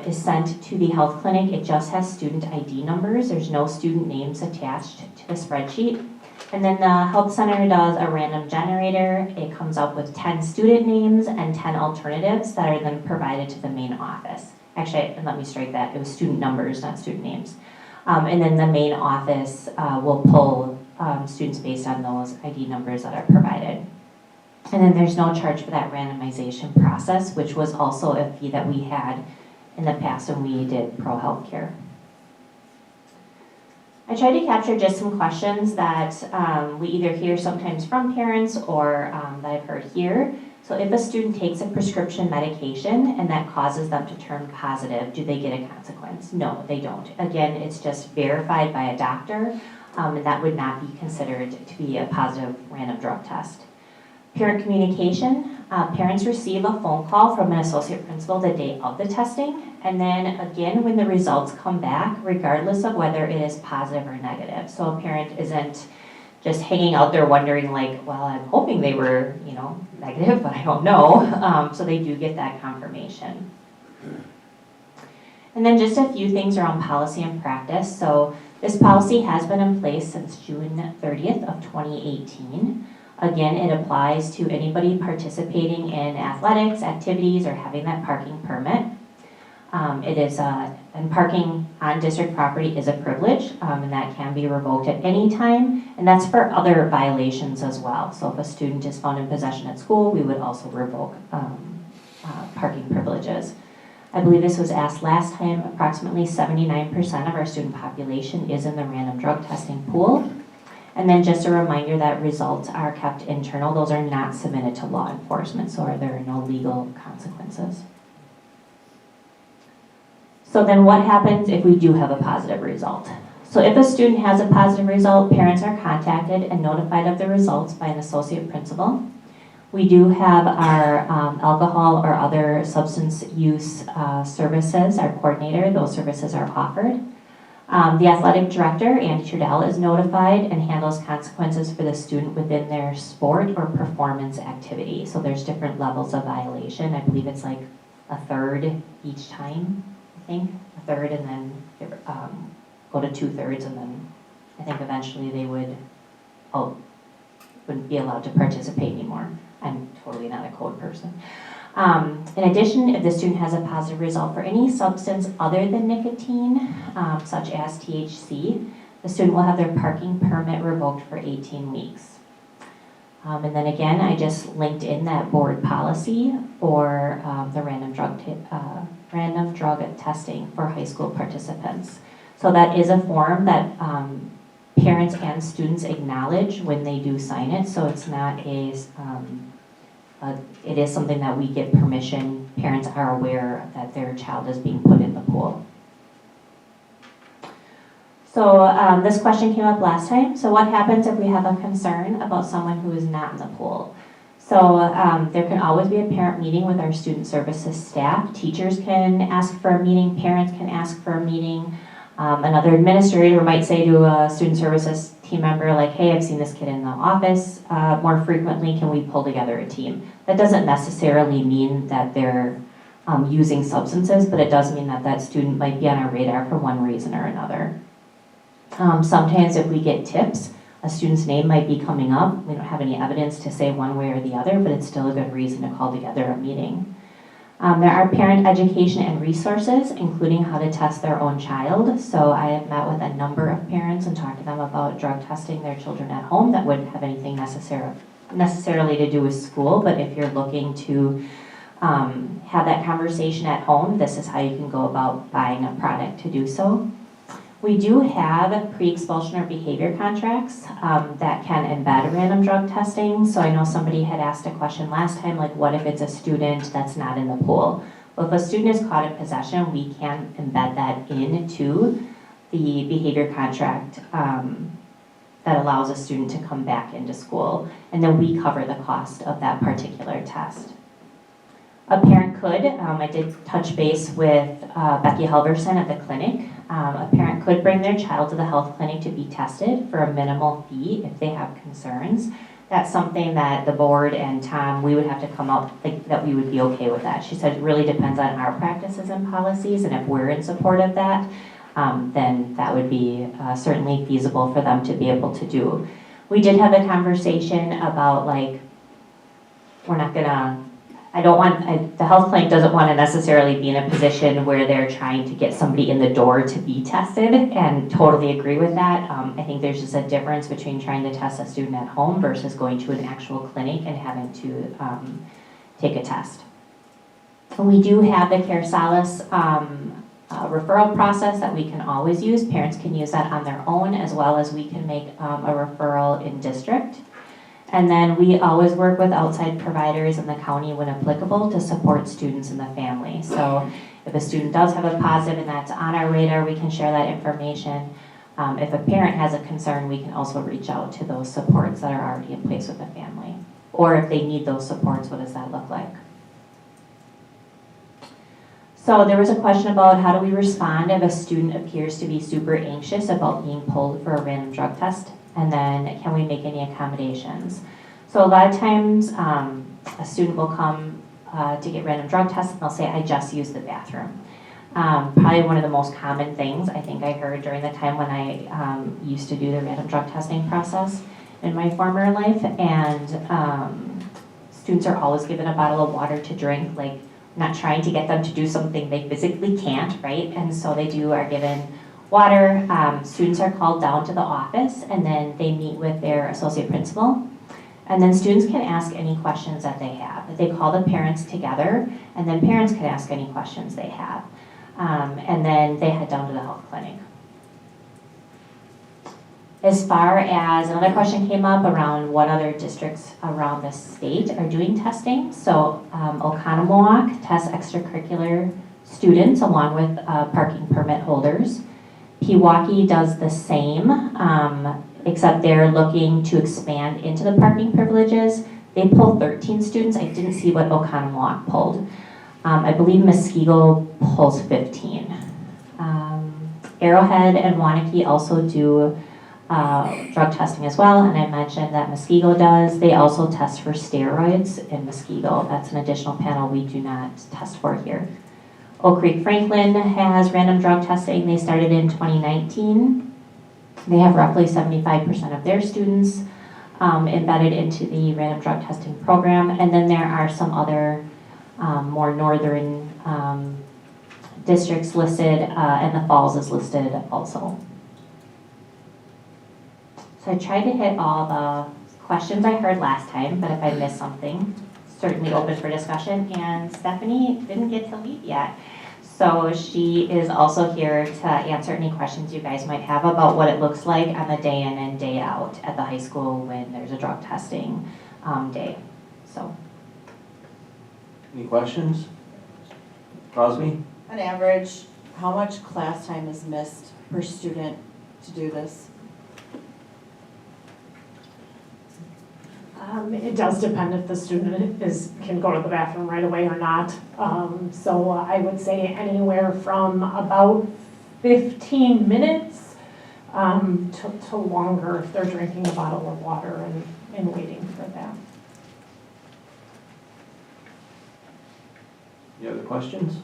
is sent to the health clinic. It just has student ID numbers. There's no student names attached to the spreadsheet. And then the health center does a random generator. It comes up with 10 student names and 10 alternatives that are then provided to the main office. Actually, and let me strike that, it was student numbers, not student names. And then the main office will pull students based on those ID numbers that are provided. And then there's no charge for that randomization process, which was also a fee that we had in the past when we did pro healthcare. I tried to capture just some questions that we either hear sometimes from parents or that I've heard here. So if a student takes a prescription medication and that causes them to turn positive, do they get a consequence? No, they don't. Again, it's just verified by a doctor, and that would not be considered to be a positive random drug test. Parent communication, parents receive a phone call from an associate principal the day of the testing, and then again when the results come back, regardless of whether it is positive or negative. So a parent isn't just hanging out there wondering like, well, I'm hoping they were, you know, negative, but I don't know. So they do get that confirmation. And then just a few things around policy and practice. So this policy has been in place since June 30th of 2018. Again, it applies to anybody participating in athletics, activities, or having that parking permit. And parking on district property is a privilege, and that can be revoked at any time, and that's for other violations as well. So if a student is found in possession at school, we would also revoke parking privileges. I believe this was asked last time. Approximately 79% of our student population is in the random drug testing pool. And then just a reminder that results are kept internal. Those are not submitted to law enforcement, so there are no legal consequences. So then what happens if we do have a positive result? So if a student has a positive result, parents are contacted and notified of the results by an associate principal. We do have our alcohol or other substance use services, our coordinator, those services are offered. The athletic director, Andy Trudell, is notified and handles consequences for the student within their sport or performance activity. So there's different levels of violation. I believe it's like a third each time, I think. A third and then go to 2/3 and then I think eventually they wouldn't be allowed to participate anymore. I'm totally not a code person. In addition, if the student has a positive result for any substance other than nicotine, such as THC, the student will have their parking permit revoked for 18 weeks. And then again, I just linked in that board policy for the random drug testing for high school participants. So that is a form that parents and students acknowledge when they do sign it, so it's not it is something that we get permission. Parents are aware that their child is being put in the pool. So this question came up last time. So what happens if we have a concern about someone who is not in the pool? So there can always be a parent meeting with our student services staff. Teachers can ask for a meeting, parents can ask for a meeting. Another administrator might say to a student services team member, like, hey, I've seen this kid in the office more frequently, can we pull together a team? That doesn't necessarily mean that they're using substances, but it does mean that that student might be on our radar for one reason or another. Sometimes if we get tips, a student's name might be coming up. We don't have any evidence to say one way or the other, but it's still a good reason to call together a meeting. There are parent education and resources, including how to test their own child. So I have met with a number of parents and talked to them about drug testing their children at home. That wouldn't have anything necessarily to do with school, but if you're looking to have that conversation at home, this is how you can go about buying a product to do so. We do have pre-expulsion or behavior contracts that can embed random drug testing. So I know somebody had asked a question last time, like what if it's a student that's not in the pool? Well, if a student is caught in possession, we can embed that into the behavior contract that allows a student to come back into school. And then we cover the cost of that particular test. A parent could, I did touch base with Becky Halverson at the clinic. A parent could bring their child to the health clinic to be tested for a minimal fee if they have concerns. That's something that the board and Tom, we would have to come up, like, that we would be okay with that. She said it really depends on our practices and policies, and if we're in support of that, then that would be certainly feasible for them to be able to do. We did have a conversation about, like, we're not gonna, the health clinic doesn't want to necessarily be in a position where they're trying to get somebody in the door to be tested, and totally agree with that. I think there's just a difference between trying to test a student at home versus going to an actual clinic and having to take a test. We do have the Care Solace referral process that we can always use. Parents can use that on their own, as well as we can make a referral in district. And then we always work with outside providers in the county when applicable to support students and the family. So if a student does have a positive and that's on our radar, we can share that information. If a parent has a concern, we can also reach out to those supports that are already in place with the family. Or if they need those supports, what does that look like? So there was a question about how do we respond if a student appears to be super anxious about being pulled for a random drug test. And then can we make any accommodations? So a lot of times, a student will come to get random drug tests and they'll say, I just used the bathroom. Probably one of the most common things I think I heard during the time when I used to do the random drug testing process in my former life. And students are always given a bottle of water to drink, like not trying to get them to do something they physically can't, right? And so are given water. Students are called down to the office and then they meet with their associate principal. And then students can ask any questions that they have. They call the parents together and then parents can ask any questions they have. And then they head down to the health clinic. As far as, another question came up around what other districts around the state are doing testing. So Oconomowoc tests extracurricular students along with parking permit holders. Pewaukee does the same, except they're looking to expand into the parking privileges. They pull 13 students. I didn't see what Oconomowoc pulled. I believe Muskego pulls 15. Arrowhead and Waunakee also do drug testing as well, and I mentioned that Muskego does. They also test for steroids in Muskego. That's an additional panel we do not test for here. Oak Creek Franklin has random drug testing. They started in 2019. They have roughly 75% of their students embedded into the random drug testing program, and then there are some other more northern districts listed, and the Falls is listed also. So I tried to hit all the questions I heard last time, but if I missed something, certainly open for discussion. And Stephanie didn't get to leave yet. So she is also here to answer any questions you guys might have about what it looks like on the day in and day out at the high school when there's a drug testing day. So. Any questions? Crosby? On average, how much class time is missed per student to do this? It does depend if the student can go to the bathroom right away or not. So I would say anywhere from about 15 minutes to longer if they're drinking a bottle of water and waiting for that. Any other questions?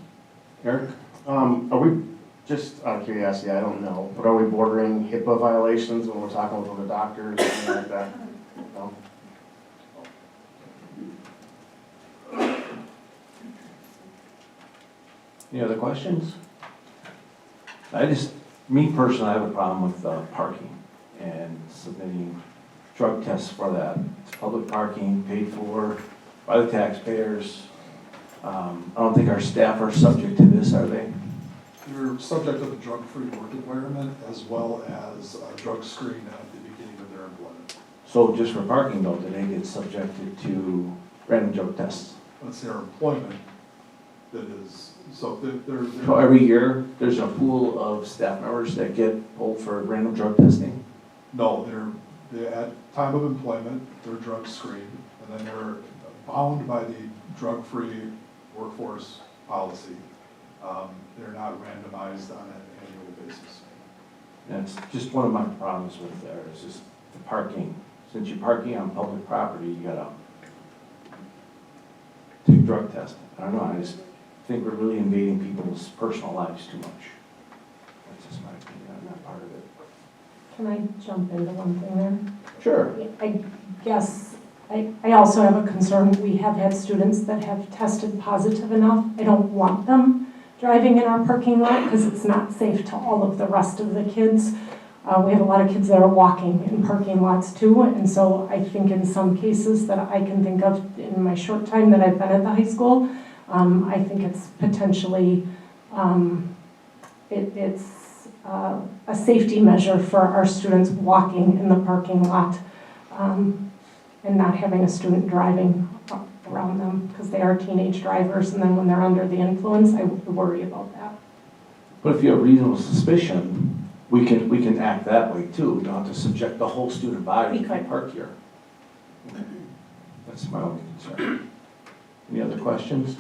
Eric? Are we, just out of curiosity, I don't know, but are we bordering HIPAA violations when we're talking with other doctors, anything like that? No? Any other questions? Me personally, I have a problem with parking and submitting drug tests for that. It's public parking, paid for by the taxpayers. I don't think our staff are subject to this, are they? You're subject to the drug-free work environment as well as a drug screen at the beginning of their employment. So just for parking though, do they get subjected to random drug tests? That's their employment that is, so they're So every year, there's a pool of staff members that get pulled for random drug testing? no, they're at time of employment, they're drug screened, and then they're bound by the drug-free workforce policy. They're not randomized on an annual basis. That's just one of my problems with there, is just the parking. Since you're parking on public property, you gotta do drug testing. I don't know, I just think we're really invading people's personal lives too much. That's just my opinion on that part of it. Can I jump into one thing there? Sure. I guess I also have a concern. We have had students that have tested positive enough. I don't want them driving in our parking lot because it's not safe to all of the rest of the kids. We have a lot of kids that are walking in parking lots too, and so I think in some cases that I can think of in my short time that I've been at the high school, I think it's potentially, it's a safety measure for our students walking in the parking lot and not having a student driving around them because they are teenage drivers, and then when they're under the influence, I worry about that. But if you have reasonable suspicion, we can act that way too. We don't have to subject the whole student body to park here. That's my only concern. Any other questions?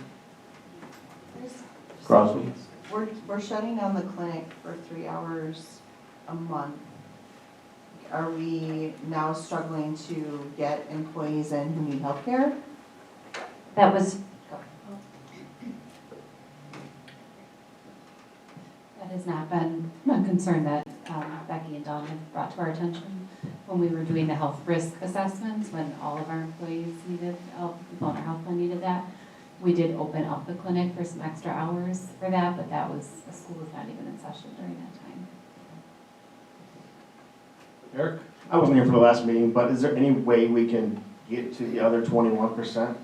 Crosby? We're shutting down the clinic for 3 hours a month are we now struggling to get employees in who need healthcare? That was, That has not been a concern that Becky and Dawn have brought to our attention when we were doing the health risk assessments, when all of our employees needed, all the people on our health plan needed that. We did open up the clinic for some extra hours for that, but that was, the school was not even in session during that time. Eric? I wasn't here for the last meeting, but is there any way we can get to the other 21%?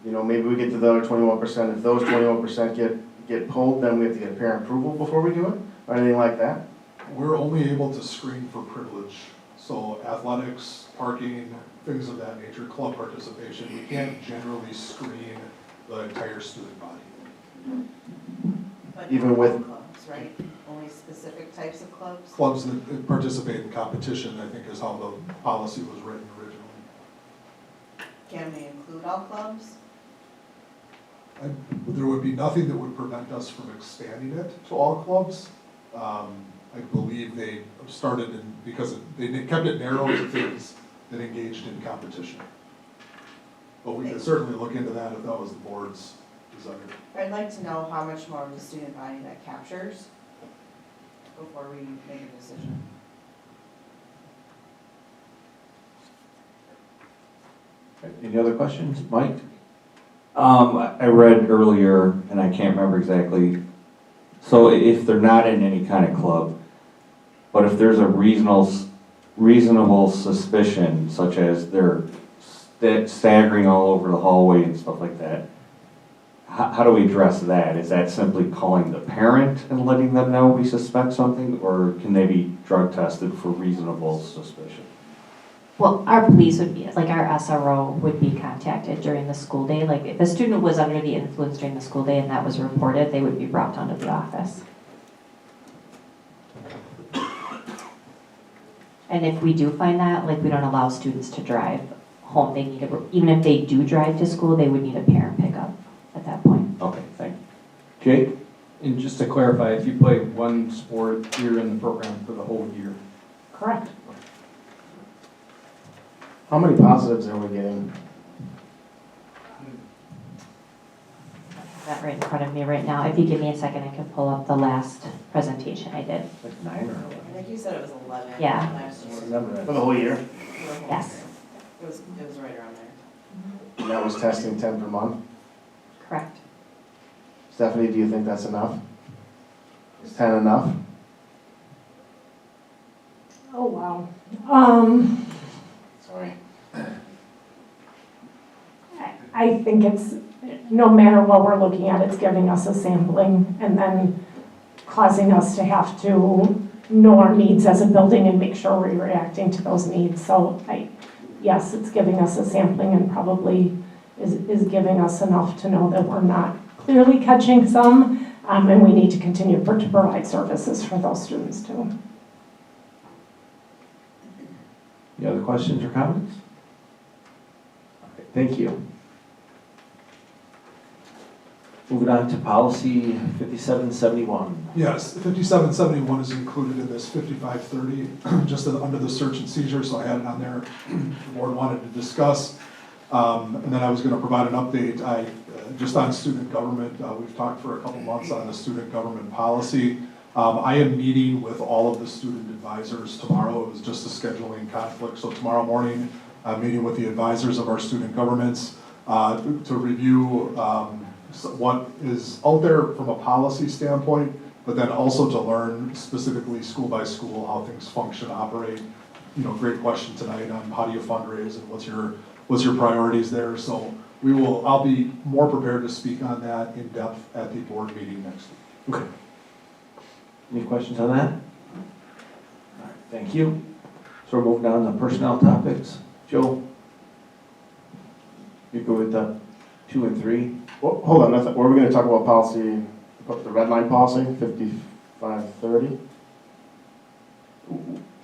You know, maybe we get to the other 21%. If those 21% get pulled, then we have to get parent approval before we do it, or anything like that? We're only able to screen for privilege, so athletics, parking, things of that nature, club participation. We can't generally screen the entire student body. But Even not with- all clubs, right? Only specific types of clubs? Clubs that participate in competition, I think, is how the policy was written originally. Can we include all clubs? There would be nothing that would prevent us from expanding it to all clubs. I believe they started because they kept it narrow to things that engaged in competition. But we could certainly look into that if that was the board's desire. I'd like to know how much more of the student body that captures before we make a decision. Any other questions? Mike? I read earlier, and I can't remember exactly, so if they're not in any kind of club, but if there's a reasonable suspicion, such as they're staggering all over the hallway and stuff like that, how do we address that? Is that simply calling the parent and letting them know we suspect something, or can they be drug tested for reasonable suspicion? well, our police would be, like our SRO would be contacted during the school day. Like if a student was under the influence during the school day and that was reported, they would be brought down to the office. And if we do find that, like we don't allow students to drive home, they need a, even if they do drive to school, they would need a parent pickup at that point. Okay, thank you. Jake? And just to clarify, if you play one sport, you're in the program for the whole year. Correct. How many positives are we getting? I have that right in front of me right now. If you give me a second, I can pull up the last presentation I did. Like 9 or 11? I think you said it was 11 Yeah. last year. Remember that. For the whole year? Yes, It was right around there. And that was testing 10 per month? correct. Stephanie, do you think that's enough? Is 10 enough? Oh, wow. Sorry. I think it's, no matter what we're looking at, it's giving us a sampling and then causing us to have to know our needs as a building and make sure we're reacting to those needs. So yes, it's giving us a sampling and probably is giving us enough to know that we're not clearly catching some, and we need to continue to provide services for those students too. Any other questions or comments? Okay, thank you. Moving on to policy 5771. Yes, 5771 is included in this 5530, just under the search and seizure, so I had it on there. The board wanted to discuss. And then I was going to provide an update. Just on student government, we've talked for a couple months on the student government policy. I am meeting with all of the student advisors tomorrow. It was just a scheduling conflict. So tomorrow morning, I'm meeting with the advisors of our student governments to review what is out there from a policy standpoint, but then also to learn specifically school by school how things function, operate. You know, great question tonight on how do you fundraise and what's your priorities there. So I'll be more prepared to speak on that in depth at the board meeting next week. Okay. Any questions on that? All right, thank you. So we're moving on to personnel topics. Joe? You go with the 2 and 3? Well, hold on, were we going to talk about policy, the red line policy, 5530?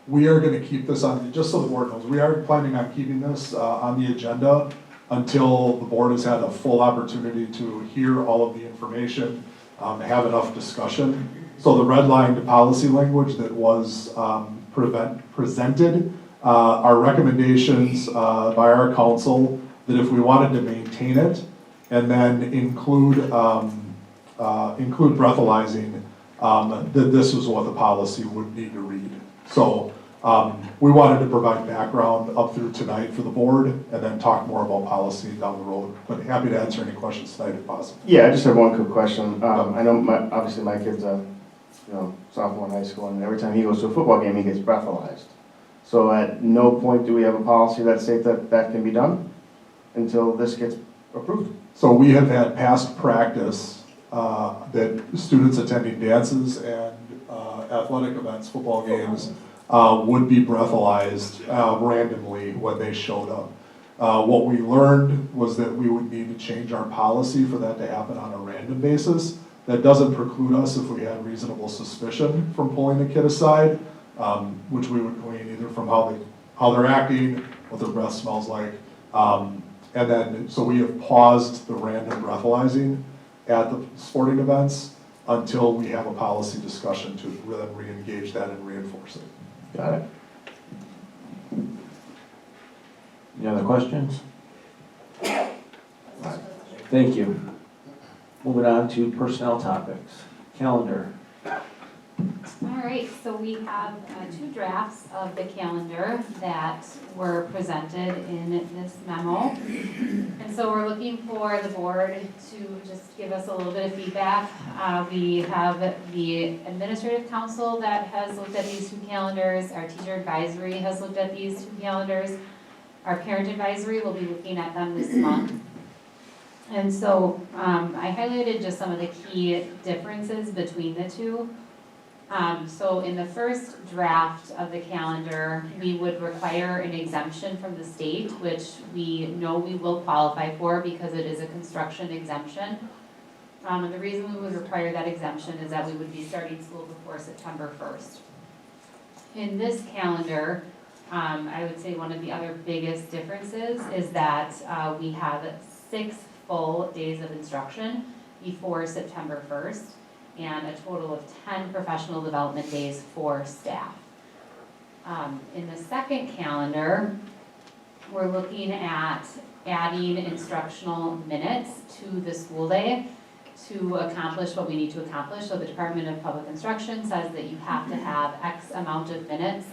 We are going to keep this on, just so the board knows, we are planning on keeping this on the agenda until the board has had a full opportunity to hear all of the information, have enough discussion. So the red line policy language that was presented our recommendations by our council that if we wanted to maintain it and then include breathalyzing, that this was what the policy would need to read. So we wanted to provide background up through tonight for the board and then talk more about policy down the road. But happy to answer any questions tonight if possible. Yeah, I just have one quick question. I know obviously my kid's a sophomore in high school, and every time he goes to a football game, he gets breathalyzed. So at no point do we have a policy that states that that can be done until this gets approved. So we have had past practice that students attending dances and athletic events, football games, would be breathalyzed randomly when they showed up. What we learned was that we would need to change our policy for that to happen on a random basis. That doesn't preclude us if we had reasonable suspicion from pulling a kid aside, which we would glean either from how they're acting, what their breath smells like. And then, so we have paused the random breathalyzing at the sporting events until we have a policy discussion to then re-engage that and reinforce it. Got it. Any other questions? Thank you. Moving on to personnel topics. Calendar. All right, so we have two drafts of the calendar that were presented in this memo. And so we're looking for the board to just give us a little bit of feedback. We have the administrative council that has looked at these two calendars. Our teacher advisory has looked at these two calendars. Our parent advisory will be looking at them this month. And so I highlighted just some of the key differences between the two. So in the first draft of the calendar, we would require an exemption from the state, which we know we will qualify for because it is a construction exemption. And the reason we would require that exemption is that we would be starting school before September 1st. In this calendar, I would say one of the other biggest differences is that we have 6 full days of instruction before September 1st. And a total of 10 professional development days for staff. In the second calendar, we're looking at adding instructional minutes to the school day to accomplish what we need to accomplish. So the Department of Public Instruction says that you have to have X amount of minutes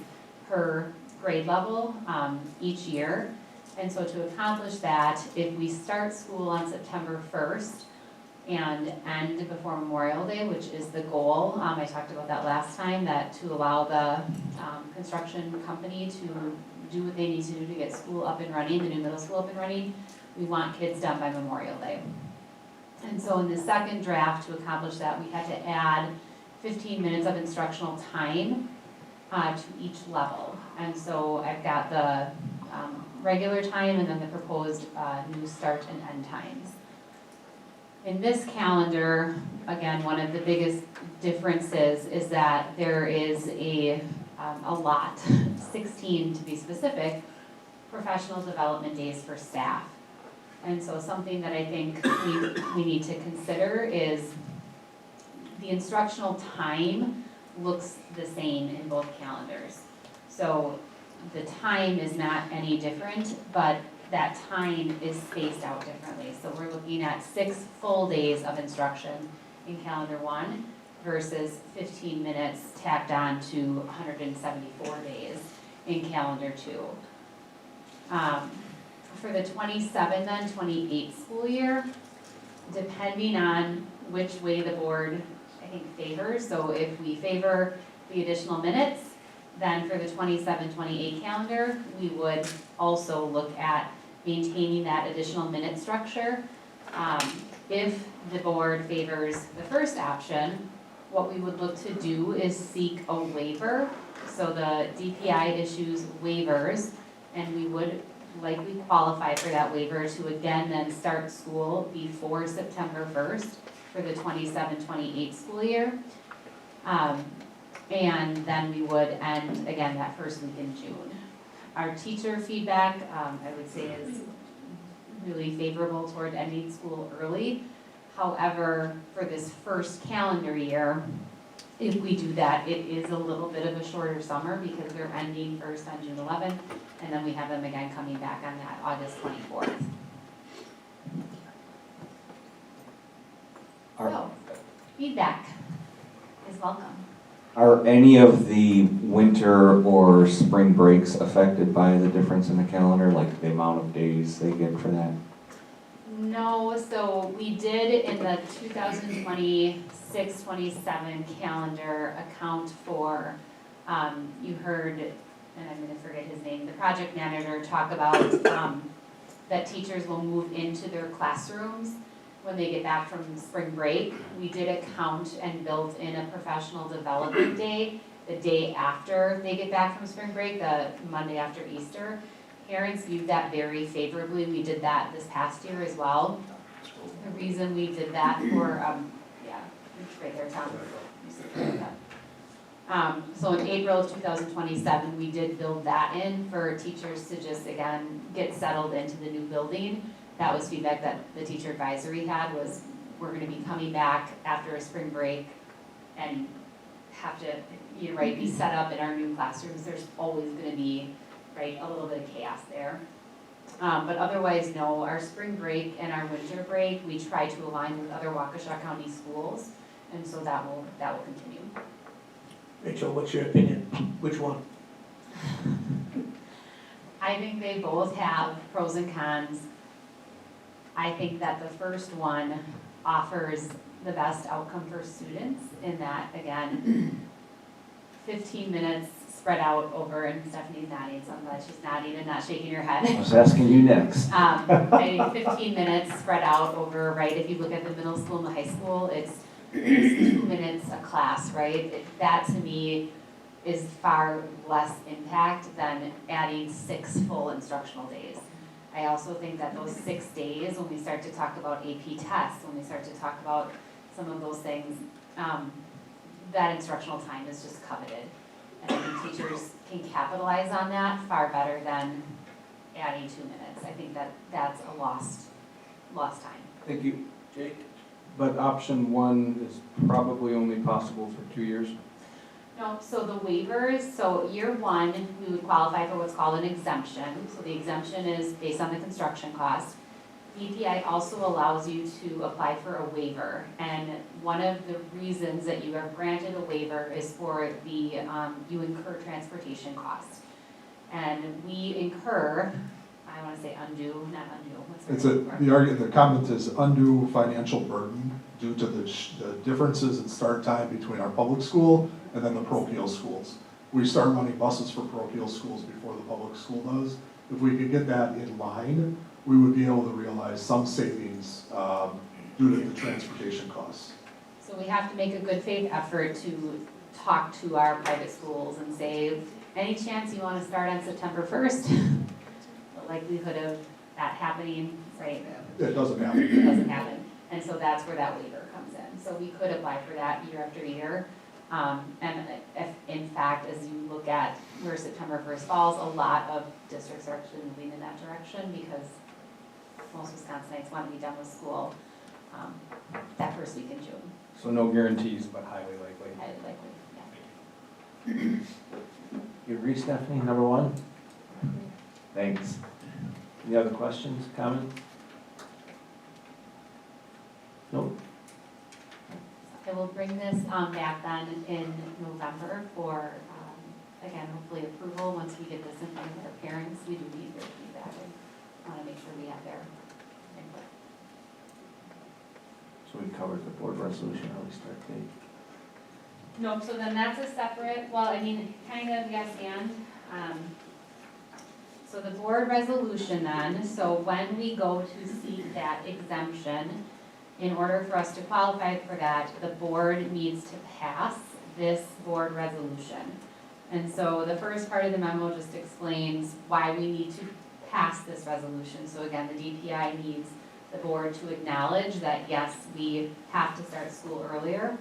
per grade level each year. And so to accomplish that, if we start school on September 1st, and end before Memorial Day, which is the goal. I talked about that last time, that to allow the construction company to do what they need to do to get school up and running, the new middle school up and running. We want kids done by Memorial Day. And so in the second draft, to accomplish that, we had to add 15 minutes of instructional time to each level. And so I've got the regular time and then the proposed new start and end times. In this calendar, again, one of the biggest differences is that there is a lot, 16 to be specific, professional development days for staff. And so something that I think we need to consider is the instructional time looks the same in both calendars. So the time is not any different, but that time is spaced out differently. So we're looking at 6 full days of instruction in calendar 1 versus 15 minutes tacked on to 174 days in calendar 2. For the 27 then 28 school year, depending on which way the board, I think, favors. So if we favor the additional minutes, then for the 27-28 calendar, we would also look at maintaining that additional minute structure. If the board favors the first option, what we would look to do is seek a waiver. So the DPI issues waivers, and we would likely qualify for that waiver to again then start school before September 1st for the 27-28 school year. And then we would end again that first week in June. Our teacher feedback, I would say, is really favorable toward ending school early. However, for this first calendar year, if we do that, it is a little bit of a shorter summer because they're ending first on June 11th, and then we have them again coming back on that August 24th. So, feedback is welcome. Are any of the winter or spring breaks affected by the difference in the calendar, like the amount of days they get for that? No, so we did in the 2026-27 calendar account for, you heard, and I'm gonna forget his name, the project manager talk about that teachers will move into their classrooms when they get back from spring break. We did account and built in a professional development day, the day after they get back from spring break, the Monday after Easter. Parents viewed that very favorably. We did that this past year as well. The reason we did that for, it's right there, Tom. So in April of 2027, we did build that in for teachers to just, again, get settled into the new building. That was feedback that the teacher advisory had was, we're gonna be coming back after a spring break and have to, you're right, be set up in our new classrooms. There's always gonna be, right, a little bit of chaos there. But otherwise, no, our spring break and our winter break, we try to align with other Waukesha County schools, and so that will continue. Rachel, what's your opinion? Which one? I think they both have pros and cons. I think that the first one offers the best outcome for students in that, again, 15 minutes spread out over, and Stephanie's nodding, so I'm glad she's nodding and not shaking her head. I was asking you next. I think 15 minutes spread out over, right, if you look at the middle school and the high school, it's 2 minutes a class, right? That to me is far less impact than adding 6 full instructional days. I also think that those 6 days, when we start to talk about AP tests, when we start to talk about some of those things, that instructional time is just coveted. And I think teachers can capitalize on that far better than adding 2 minutes. I think that that's a lost time. Thank you. Jake? But option 1 is probably only possible for 2 years? No, so the waivers, so year 1, we would qualify for what's called an exemption. So the exemption is based on the construction cost. DPI also allows you to apply for a waiver. And one of the reasons that you are granted a waiver is for the, you incur transportation costs. And we incur, I want to say undue, not undue, what's The comment is undue financial burden due to the differences in start time between our public school and then the parochial schools. We start running buses for parochial schools before the public school does. If we could get that in line, we would be able to realize some savings due to the transportation costs. So we have to make a good faith effort to talk to our private schools and say, any chance you want to start on September 1st? The likelihood of that happening, right? It doesn't happen. It doesn't happen. And so that's where that waiver comes in. So we could apply for that year after year. And if, in fact, as you look at where September 1st falls, a lot of districts are actually moving in that direction because most Wisconsinites want to be done with school that first week in June. So no guarantees, but highly likely. Highly likely, yeah. You agree, Stephanie, number 1? Thanks. Any other questions, comments? Nope. I will bring this back then in November for, again, hopefully approval. Once we get this in front of our parents, we do need their feedback. I want to make sure we have their input. So we covered the board resolution, early start date. Nope, so then that's a separate, well, I mean, kind of yes and. So the board resolution then, so when we go to seek that exemption, in order for us to qualify for that, the board needs to pass this board resolution. And so the first part of the memo just explains why we need to pass this resolution. So again, the DPI needs the board to acknowledge that yes, we have to start school earlier.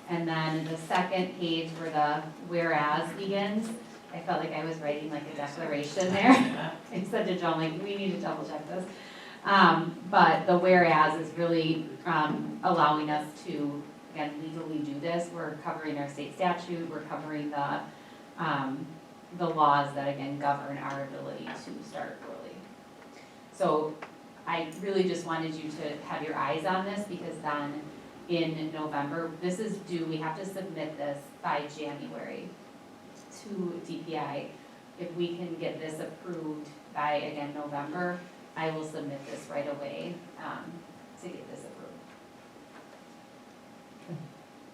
And then the second page where the whereas begins, I felt like I was writing like a declaration there. I said to John, like, we need to double check this. But the whereas is really allowing us to, again, legally do this. We're covering our state statute, we're covering the laws that, again, govern our ability to start early. So I really just wanted you to have your eyes on this, because then in November, this is due, we have to submit this by January to DPI. If we can get this approved by, again, November, I will submit this right away to get this approved.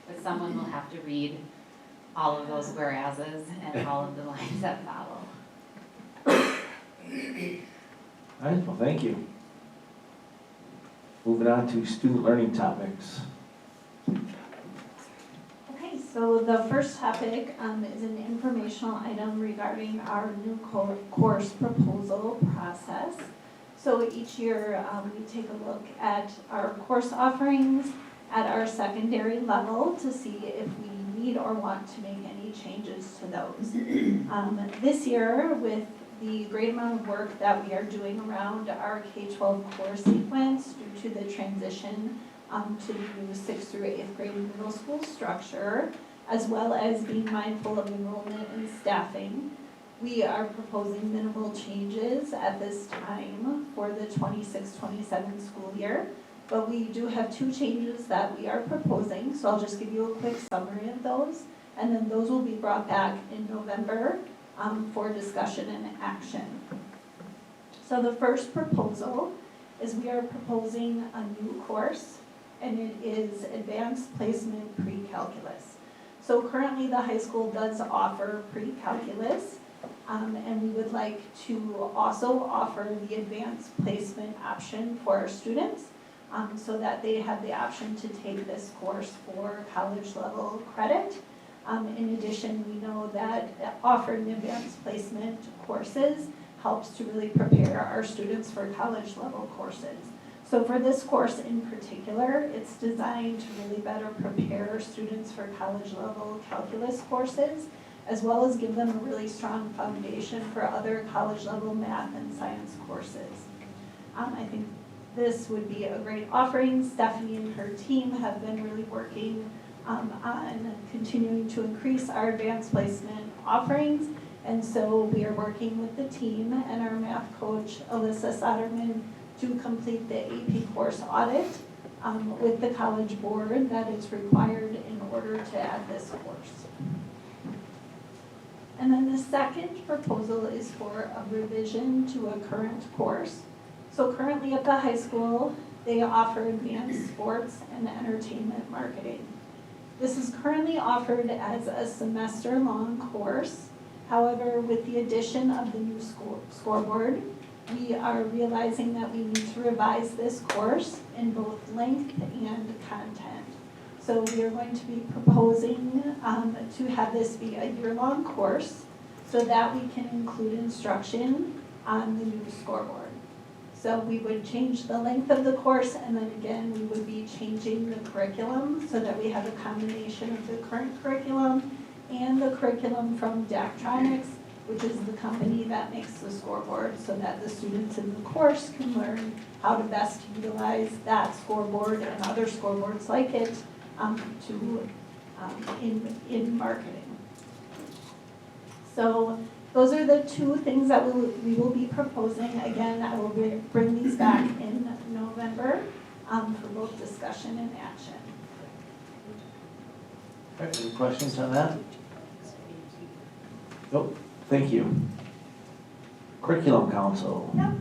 But someone will have to read all of those whereases and all of the lines that follow. All right, well, thank you. Moving on to student learning topics. Okay, so the first topic is an informational item regarding our new course proposal process. So each year we take a look at our course offerings at our secondary level to see if we need or want to make any changes to those. This year, with the great amount of work that we are doing around our K-12 course sequence due to the transition to the new 6th through 8th grade middle school structure, as well as being mindful of enrollment and staffing, we are proposing minimal changes at this time for the 26-27 school year. But we do have 2 changes that we are proposing, so I'll just give you a quick summary of those, and then those will be brought back in November for discussion and action. So the first proposal is we are proposing a new course, and it is Advanced Placement Pre-Calculus. So currently the high school does offer pre-calculus, and we would like to also offer the advanced placement option for our students, so that they have the option to take this course for college level credit. In addition, we know that offering advanced placement courses helps to really prepare our students for college level courses. So for this course in particular, it's designed to really better prepare students for college level calculus courses, as well as give them a really strong foundation for other college level math and science courses. I think this would be a great offering. Stephanie and her team have been really working on continuing to increase our advanced placement offerings. And so we are working with the team and our math coach, Alyssa Soderman, to complete the AP course audit with the College Board that is required in order to add this course. And then the second proposal is for a revision to a current course. So currently at the high school, they offer advanced sports and entertainment marketing. This is currently offered as a semester-long course. However, with the addition of the new scoreboard, we are realizing that we need to revise this course in both length and content. So we are going to be proposing to have this be a year-long course so that we can include instruction on the new scoreboard. So we would change the length of the course, and then again, we would be changing the curriculum so that we have a combination of the current curriculum and the curriculum from Daktronics, which is the company that makes the scoreboard, so that the students in the course can learn how to best utilize that scoreboard and other scoreboards like it in marketing. So those are the 2 things that we will be proposing. Again, I will bring these back in November for both discussion and action. All right, any questions on that? Nope, thank you. Curriculum Council. Yep.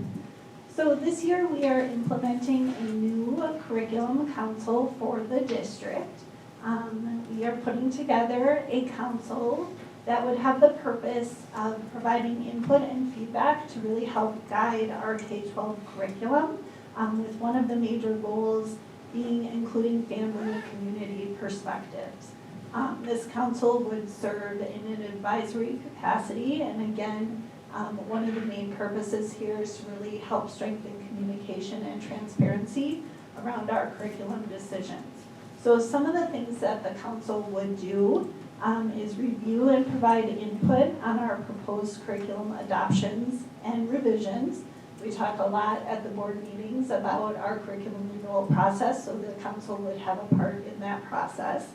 So this year we are implementing a new curriculum council for the district. We are putting together a council that would have the purpose of providing input and feedback to really help guide our K-12 curriculum, with one of the major goals being including family and community perspectives. This council would serve in an advisory capacity, and again, one of the main purposes here is to really help strengthen communication and transparency around our curriculum decisions. So some of the things that the council would do is review and provide input on our proposed curriculum adoptions and revisions. We talk a lot at the board meetings about our curriculum renewal process, so the council would have a part in that process.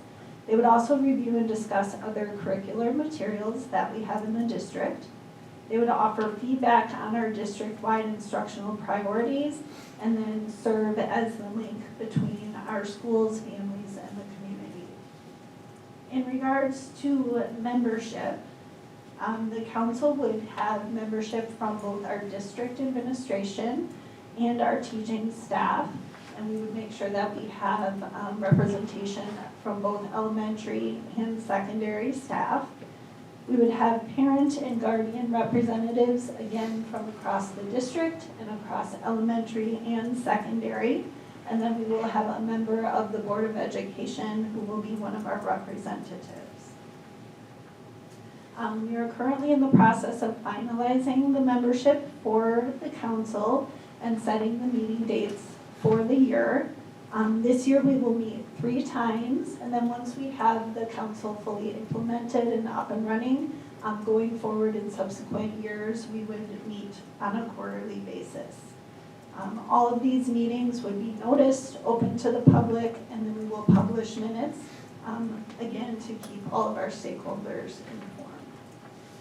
They would also review and discuss other curricular materials that we have in the district. They would offer feedback on our district-wide instructional priorities and then serve as the link between our schools, families, and the community. In regards to membership, the council would have membership from both our district administration and our teaching staff, and we would make sure that we have representation from both elementary and secondary staff. We would have parent and guardian representatives, again, from across the district and across elementary and secondary. And then we will have a member of the Board of Education who will be one of our representatives. We are currently in the process of finalizing the membership for the council and setting the meeting dates for the year. This year we will meet 3 times, and then once we have the council fully implemented and up and running, going forward in subsequent years, we would meet on a quarterly basis. All of these meetings would be noticed, open to the public, and then we will publish minutes, again, to keep all of our stakeholders informed.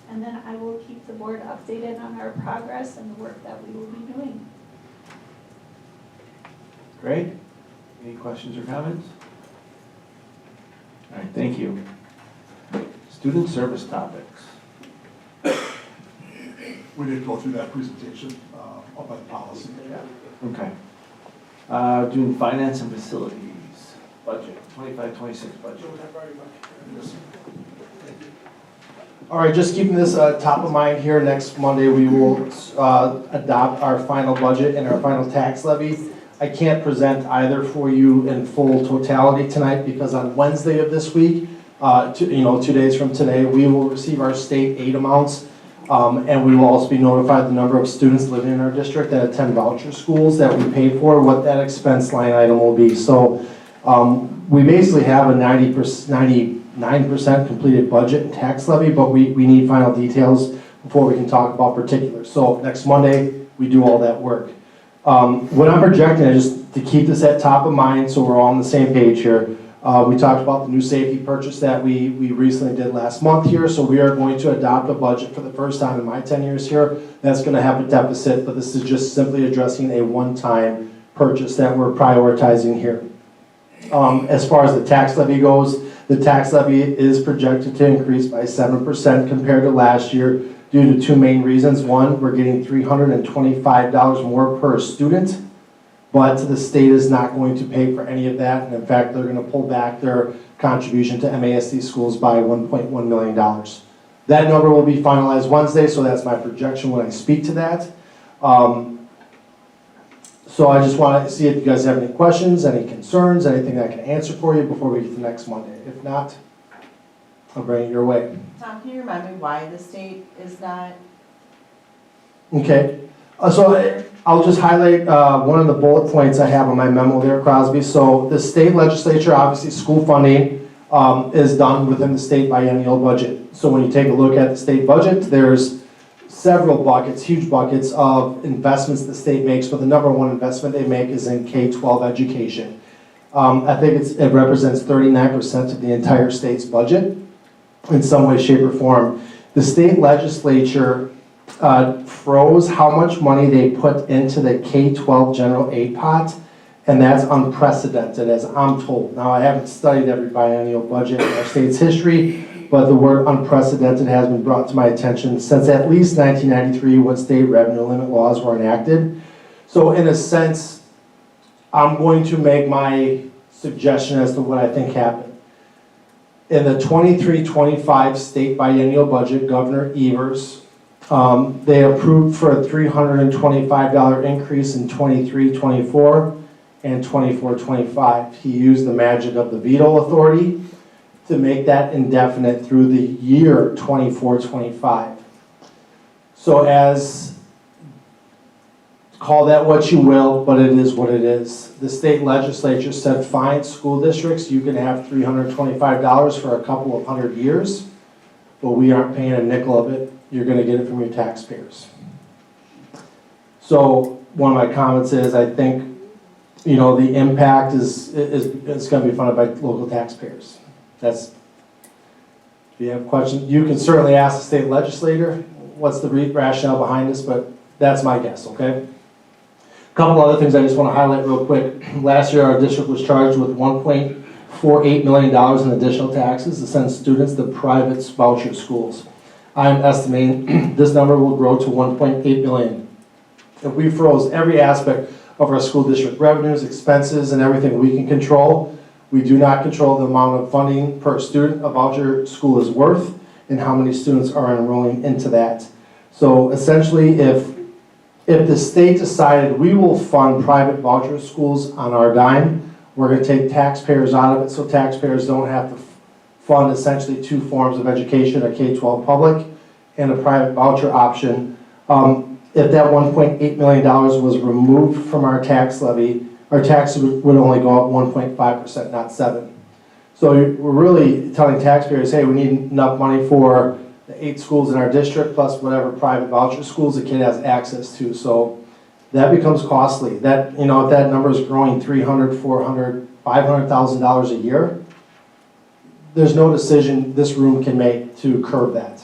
And then I will keep the board updated on our progress and the work that we will be doing. Great. Any questions or comments? All right, thank you. Student service topics. We did go through that presentation up by the policy. Okay. Doing finance and facilities, budget, 25-26 budget. All right, just keeping this top of mind here, next Monday we will adopt our final budget and our final tax levy. I can't present either for you in full totality tonight because on Wednesday of this week, 2 days from today, we will receive our state aid amounts, and we will also be notified the number of students living in our district that attend voucher schools that we pay for, what that expense line item will be. So we basically have a 99% completed budget and tax levy, but we need final details before we can talk about particulars. So next Monday, we do all that work. What I'm projecting is just to keep this at top of mind so we're all on the same page here. We talked about the new safety purchase that we recently did last month here, so we are going to adopt a budget for the first time in my 10 years here that's going to have a deficit, but this is just simply addressing a one-time purchase that we're prioritizing here. As far as the tax levy goes, the tax levy is projected to increase by 7% compared to last year due to 2 main reasons. One, we're getting $325 more per student, but the state is not going to pay for any of that. And in fact, they're going to pull back their contribution to MASD schools by $1.1 million. That number will be finalized Wednesday, so that's my projection when I speak to that. So I just want to see if you guys have any questions, any concerns, anything I can answer for you before we get to next Monday. If not, I'll bring it your way. Tom, can you remind me why the state is not? Okay, so I'll just highlight one of the bullet points I have on my memo there, Crosby. So the state legislature, obviously school funding is done within the state biennial budget. So when you take a look at the state budget, there's several buckets, huge buckets of investments the state makes, but the number one investment they make is in K-12 education. I think it represents 39% of the entire state's budget in some way, shape, or form. The state legislature froze how much money they put into the K-12 general aid pot, and that's unprecedented, as I'm told. Now, I haven't studied every biennial budget in our state's history, but the word unprecedented has been brought to my attention since at least 1993 when state revenue limit laws were enacted. So in a sense, I'm going to make my suggestion as to what I think happened. In the 23-25 state biennial budget, Governor Evers, they approved for a $325 increase in 23-24 and 24-25. He used the magic of the veto authority to make that indefinite through the year 24-25. So call that what you will, but it is what it is. The state legislature said, fine, school districts, you can have $325 for a couple of 100 years, but we aren't paying a nickel of it. You're going to get it from your taxpayers. So one of my comments is, I think, you know, the impact is going to be funded by local taxpayers. If you have questions, you can certainly ask the state legislator what's the rationale behind this, but that's my guess, okay? A couple other things I just want to highlight real quick. Last year, our district was charged with $1.48 million in additional taxes to send students to private voucher schools. I'm estimating this number will grow to $1.8 million. If we froze every aspect of our school district revenues, expenses, and everything we can control, we do not control the amount of funding per student a voucher school is worth and how many students are enrolling into that. So essentially, if the state decided we will fund private voucher schools on our dime, we're going to take taxpayers out of it so taxpayers don't have to fund essentially two forms of education, a K-12 public and a private voucher option. If that $1.8 million was removed from our tax levy, our taxes would only go up 1.5%, not 7%. So we're really telling taxpayers, hey, we need enough money for the 8 schools in our district plus whatever private voucher schools the kid has access to. So that becomes costly. That, you know, if that number is growing $300,000, $400,000, $500,000 a year, there's no decision this room can make to curb that,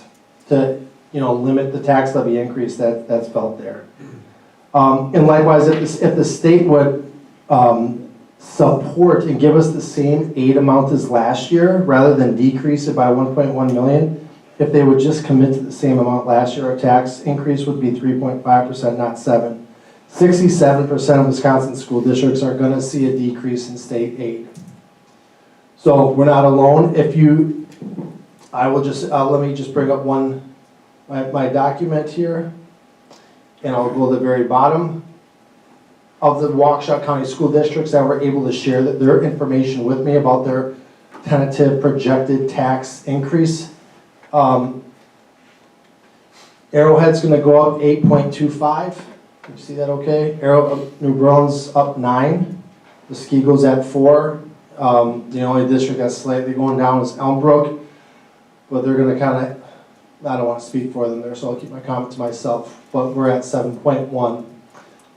to, you know, limit the tax levy increase that's felt there. And likewise, if the state would support and give us the same aid amount as last year, rather than decrease it by 1.1 million, if they would just commit to the same amount last year, our tax increase would be 3.5%, not 7%. 67% of Wisconsin school districts are going to see a decrease in state aid. So we're not alone. I will just, let me just bring up my document here, and I'll go to the very bottom. Of the Waukesha County school districts that were able to share their information with me about their tentative projected tax increase, Arrowhead's going to go up 8.25. You see that okay? New Berlin's up 9. Muskego's at 4. The only district that's slightly going down is Elmbrook, but they're going to kind of, I don't want to speak for them there, so I'll keep my comment to myself, but we're at 7.1.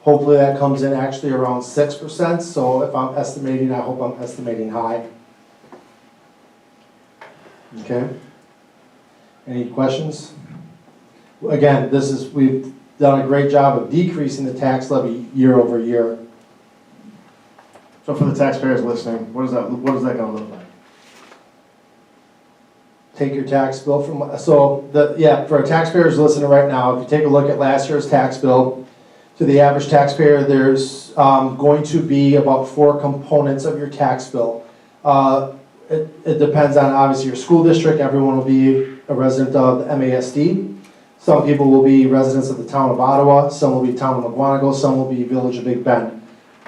Hopefully that comes in actually around 6%, so if I'm estimating, I hope I'm estimating high. Okay? Any questions? Again, we've done a great job of decreasing the tax levy year over year. So for the taxpayers listening, what is that going to look like? Take your tax bill for our taxpayers listening right now, if you take a look at last year's tax bill, to the average taxpayer, there's going to be about 4 components of your tax bill. It depends on obviously your school district. Everyone will be a resident of the MASD. Some people will be residents of the town of Ottawa. Some will be town of Mukwonago. Some will be village of Big Bend.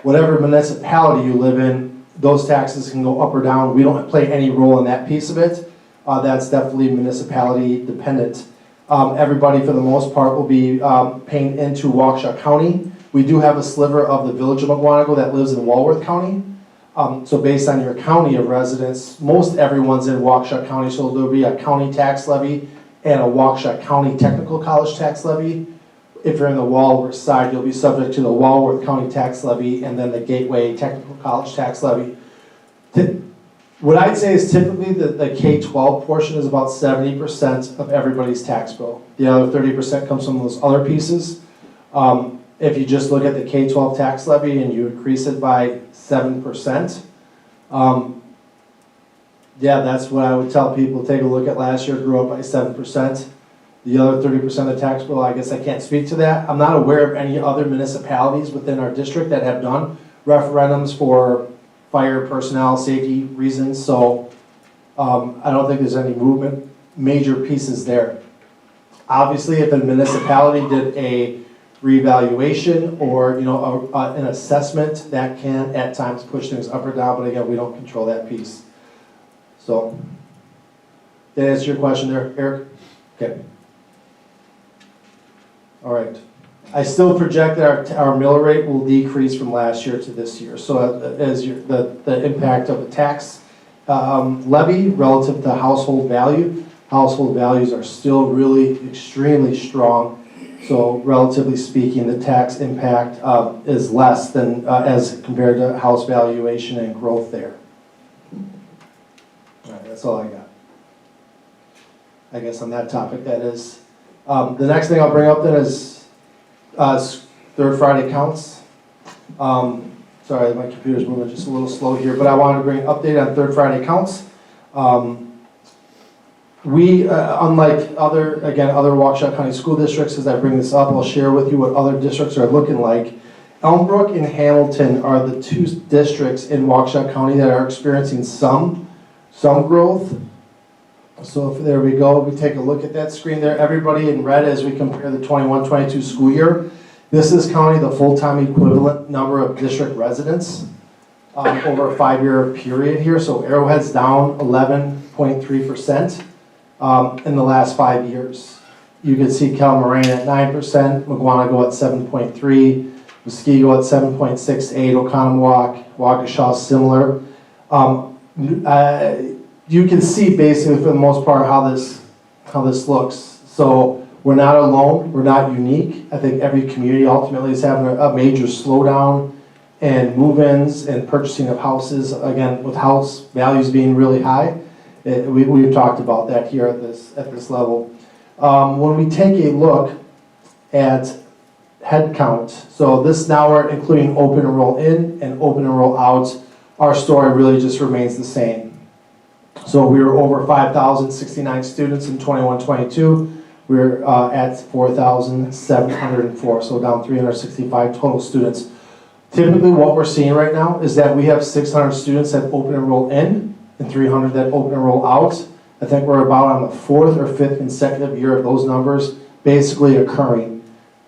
Whatever municipality you live in, those taxes can go up or down. We don't play any role in that piece of it. That's definitely municipality dependent. Everybody, for the most part, will be paying into Waukesha County. We do have a sliver of the village of Mukwonago that lives in Walworth County. So based on your county of residence, most everyone's in Waukesha County, so there'll be a county tax levy and a Waukesha County Technical College tax levy. If you're in the Walworth side, you'll be subject to the Walworth County tax levy and then the Gateway Technical College tax levy. What I'd say is typically the K-12 portion is about 70% of everybody's tax bill. The other 30% comes from those other pieces. If you just look at the K-12 tax levy and you increase it by 7%, yeah, that's what I would tell people. Take a look at last year, grew up by 7%. The other 30% of tax bill, I guess I can't speak to that. I'm not aware of any other municipalities within our district that have done referendums for fire personnel safety reasons, so I don't think there's any major pieces there. Obviously, if a municipality did a reevaluation or an assessment, that can at times push things up or down, but again, we don't control that piece. So, did that answer your question there, Eric? Okay. All right. I still project that our mill rate will decrease from last year to this year. So as the impact of the tax levy relative to household values are still really extremely strong. So relatively speaking, the tax impact is less than as compared to house valuation and growth there. All right, that's all I got. I guess on that topic, that is. The next thing I'll bring up then is third Friday counts. Sorry, my computer's moving just a little slow here, but I wanted to bring an update on third Friday counts. We, unlike other Waukesha County school districts, as I bring this up, I'll share with you what other districts are looking like. Elmbrook and Hamilton are the two districts in Waukesha County that are experiencing some growth. So if, there we go, we take a look at that screen there. Everybody in red as we compare the 21-22 school year. This is counting the full-time equivalent number of district residents over a 5-year period here. So Arrowhead's down 11.3%. In the last 5 years. You can see Calmoraine at 9%, Mukwonago at 7.3%, Muskego at 7.68%, Oconomowoc, Waukesha similar. You can see basically for the most part how this looks. So we're not alone, we're not unique. I think every community ultimately is having a major slowdown in move-ins and purchasing of houses, again with house values being really high. We've talked about that here at this level. When we take a look at head count, so this now we're including open enroll in and open enroll out, our story really just remains the same. So we were over 5,069 students in 21-22. We're at 4,704, so down 365 total students. Typically what we're seeing right now is that we have 600 students that open enroll in and 300 that open enroll out. I think we're about on the 4th or 5th consecutive year of those numbers basically occurring.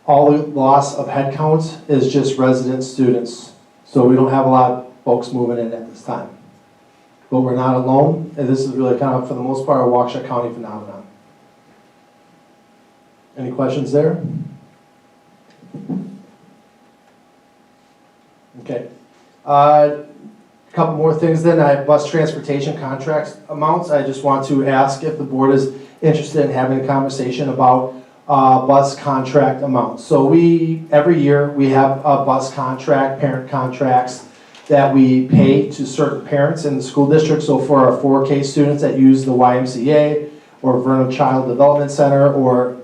All the loss of head count is just resident students. So we don't have a lot of folks moving in at this time. But we're not alone, and this is really kind of, for the most part, a Waukesha County phenomenon. Any questions there? Okay. A couple more things then. I have bus transportation contracts amounts. I just want to ask if the board is interested in having a conversation about bus contract amounts. So every year we have a bus contract, parent contracts that we pay to certain parents in the school district. So for our 4K students that use the YMCA or Vernon Child Development Center or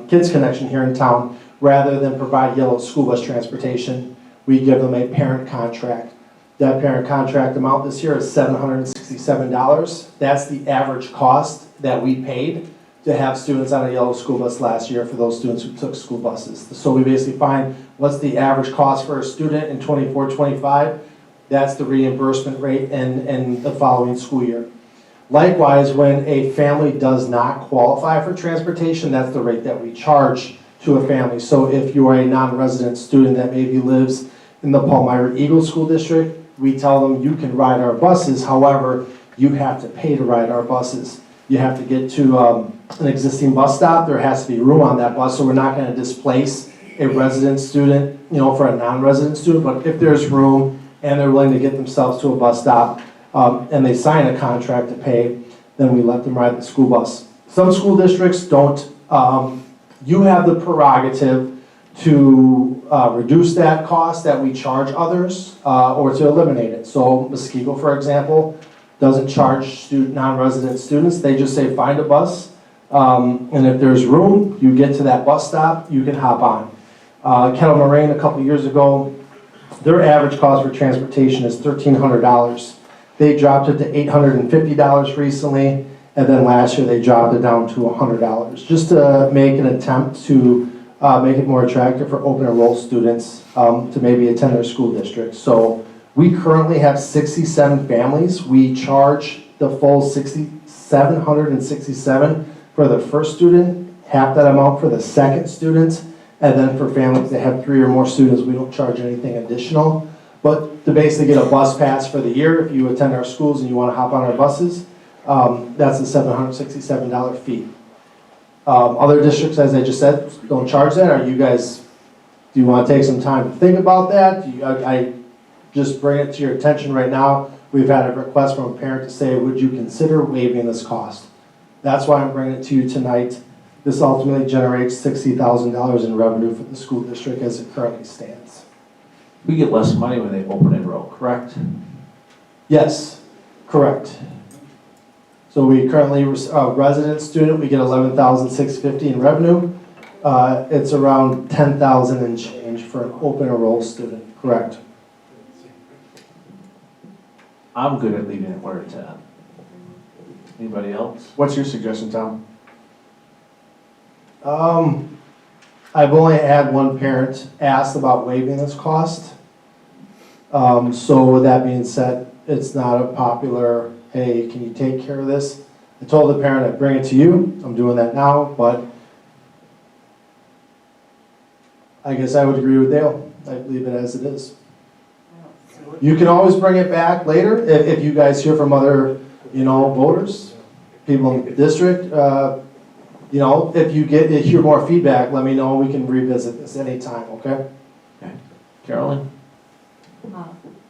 Kids Connection here in town, rather than provide yellow school bus transportation, we give them a parent contract. That parent contract amount this year is $767. That's the average cost that we paid to have students on a yellow school bus last year for those students who took school buses. So we basically find what's the average cost for a student in 24-25. That's the reimbursement rate in the following school year. Likewise, when a family does not qualify for transportation, that's the rate that we charge to a family. So if you are a non-resident student that maybe lives in the Palmyra Eagle School District, we tell them you can ride our buses, however, you have to pay to ride our buses. You have to get to an existing bus stop, there has to be room on that bus, so we're not gonna displace a resident student, for a non-resident student, but if there's room and they're willing to get themselves to a bus stop and they sign a contract to pay, then we let them ride the school bus. Some school districts don't, you have the prerogative to reduce that cost that we charge others or to eliminate it. So Muskego, for example, doesn't charge non-resident students. They just say find a bus and if there's room, you get to that bus stop, you can hop on. Kettle Moraine a couple years ago, their average cost for transportation is $1,300. They dropped it to $850 recently, and then last year they dropped it down to $100, just to make an attempt to make it more attractive for open enroll students to maybe attend their school district. So we currently have 67 families. We charge the full $767 for the first student, half that amount for the second student, and then for families that have 3 or more students, we don't charge anything additional. But to basically get a bus pass for the year, if you attend our schools and you want to hop on our buses, that's a $767 fee. Other districts, as I just said, don't charge that. Are you guys, do you want to take some time to think about that? I just bring it to your attention right now. We've had a request from a parent to say, would you consider waiving this cost? That's why I'm bringing it to you tonight. This ultimately generates $60,000 in revenue for the school district as it currently stands. We get less money when they open enroll, correct? Yes, correct. So we currently, resident student, we get $11,650 in revenue. It's around $10,000 and change for an open enroll student, correct? I'm good at leaving it where it's at. Anybody else? What's your suggestion, Tom? I've only had one parent ask about waiving this cost. So with that being said, it's not a popular, hey, can you take care of this? I told the parent I'd bring it to you. I'm doing that now, but I guess I would agree with Dale. I'd leave it as it is. You can always bring it back later if you guys hear from other, voters, people in the district. If you hear more feedback, let me know. We can revisit this anytime, okay? Carolyn?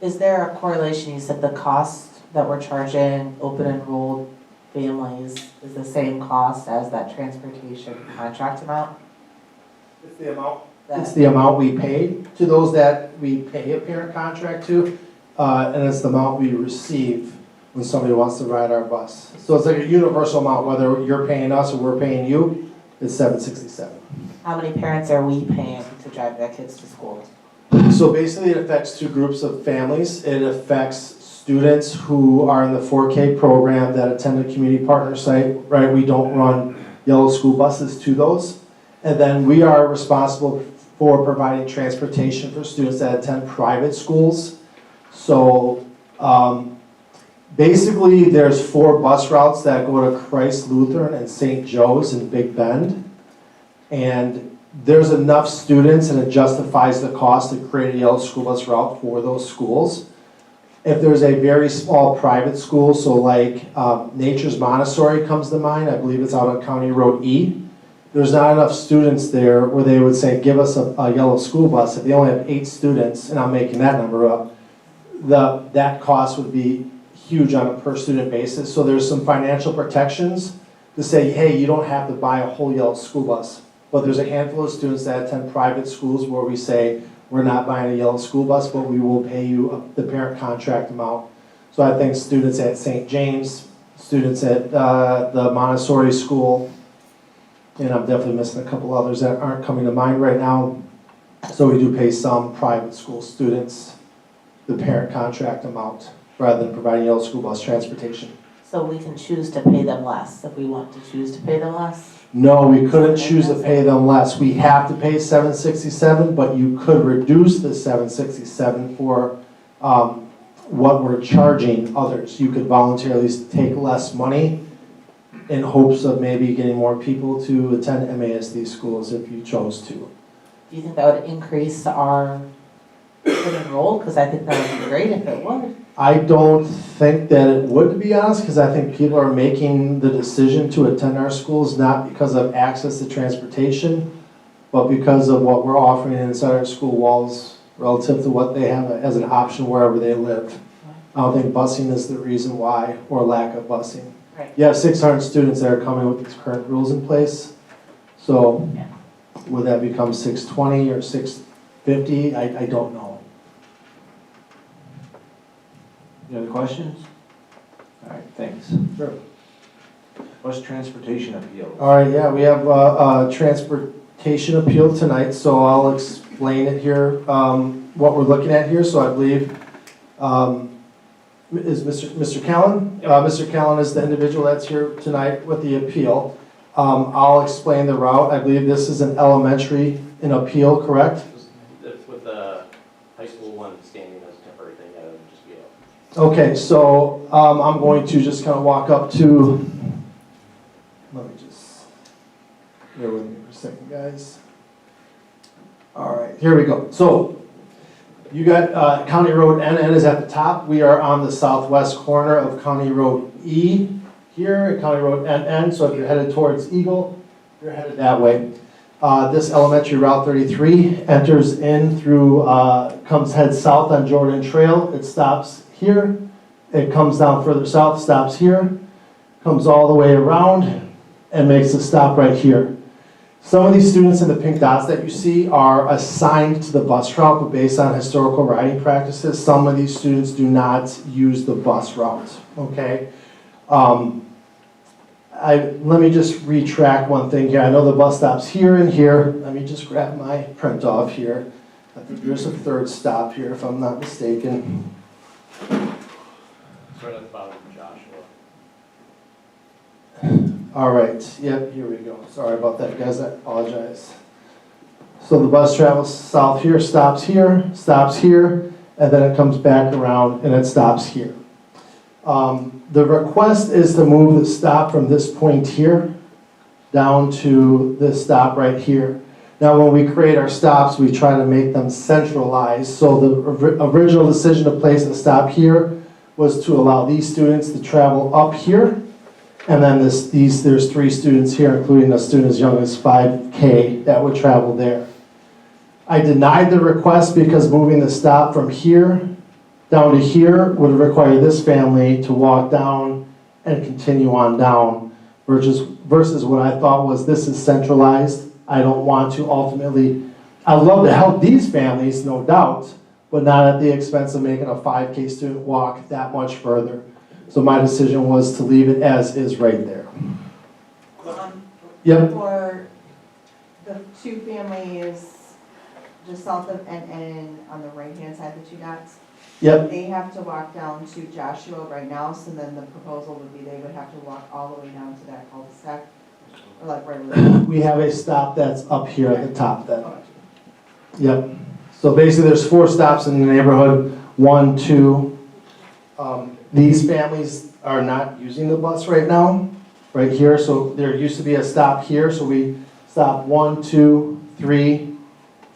Is there a correlation? You said the cost that we're charging open enrolled families is the same cost as that transportation contract amount? It's the amount. It's the amount we pay to those that we pay a parent contract to, and it's the amount we receive when somebody wants to ride our bus. So it's like a universal amount, whether you're paying us or we're paying you, it's $767. How many parents are we paying to drive their kids to school? So basically it affects two groups of families. It affects students who are in the 4K program that attend a community partner site, right? We don't run yellow school buses to those. And then we are responsible for providing transportation for students that attend private schools. So basically there's 4 bus routes that go to Christ Lutheran and St. Joe's in Big Bend. And there's enough students and it justifies the cost to create a yellow school bus route for those schools. If there's a very small private school, so like Nature's Montessori comes to mind, I believe it's out on County Road E. There's not enough students there where they would say, give us a yellow school bus. If they only have 8 students, and I'm making that number up, that cost would be huge on a per student basis. So there's some financial protections to say, hey, you don't have to buy a whole yellow school bus. But there's a handful of students that attend private schools where we say, we're not buying a yellow school bus, but we will pay you the parent contract amount. So I think students at St. James, students at the Montessori school, and I'm definitely missing a couple others that aren't coming to mind right now. So we do pay some private school students the parent contract amount rather than providing yellow school bus transportation. So we can choose to pay them less if we want to choose to pay them less? No, we couldn't choose to pay them less. We have to pay $767, but you could reduce the $767 for what we're charging others. You could voluntarily take less money in hopes of maybe getting more people to attend MASD schools if you chose to. Do you think that would increase our enroll? Because I think that would be great if it would. I don't think that it would, to be honest, because I think people are making the decision to attend our schools not because of access to transportation, but because of what we're offering inside our school walls relative to what they have as an option wherever they live. I don't think busing is the reason why, or lack of busing. Right. You have 600 students that are coming with these current rules in place, so would that become 620 or 650? I don't know. Any other questions? All right, thanks. Sure. What's transportation appeal? All right, yeah, we have a transportation appeal tonight, so I'll explain it here, what we're looking at here. So I believe, is Mr. Callen? Mr. Callen is the individual that's here tonight with the appeal. I'll explain the route. I believe this is an elementary in appeal, correct? It's with the high school one standing as a temporary thing, that would just be a... Okay, so I'm going to just kind of walk up to, let me just, bear with me for a second, guys. All right, here we go. So you got County Road NN is at the top. We are on the southwest corner of County Road E here, at County Road NN. So if you're headed towards Eagle, you're headed that way. This elementary Route 33 enters in through, heads south on Jordan Trail. It stops here. It comes down further south, stops here, comes all the way around, and makes a stop right here. Some of these students in the pink dots that you see are assigned to the bus route, but based on historical riding practices, some of these students do not use the bus route, okay? Let me just retract one thing here. I know the bus stops here and here. Let me just grab my print off here. I think there's a third stop here, if I'm not mistaken. It's right at the bottom of Joshua. All right, yep, here we go. Sorry about that, guys, I apologize. So the bus travels south here, stops here, and then it comes back around and it stops here. The request is to move the stop from this point here down to this stop right here. Now, when we create our stops, we try to make them centralized. So the original decision to place a stop here was to allow these students to travel up here. And then there's 3 students here, including a student as young as 5K that would travel there. I denied the request because moving the stop from here down to here would require this family to walk down and continue on down versus what I thought was this is centralized. I don't want to ultimately, I'd love to help these families, no doubt, but not at the expense of making a 5K student walk that much further. So my decision was to leave it as is right there. Yep. For the 2 families just south of NN on the right-hand side, the 2 dots. Yep. They have to walk down to Joshua right now, so then the proposal would be they would have to walk all the way down to that cul-de-sac, or like right where We have a stop that's up here at the top then. Yep. So basically there's 4 stops in the neighborhood, 1, 2. These families are not using the bus right now, right here. So there used to be a stop here, so we stop 1, 2, 3,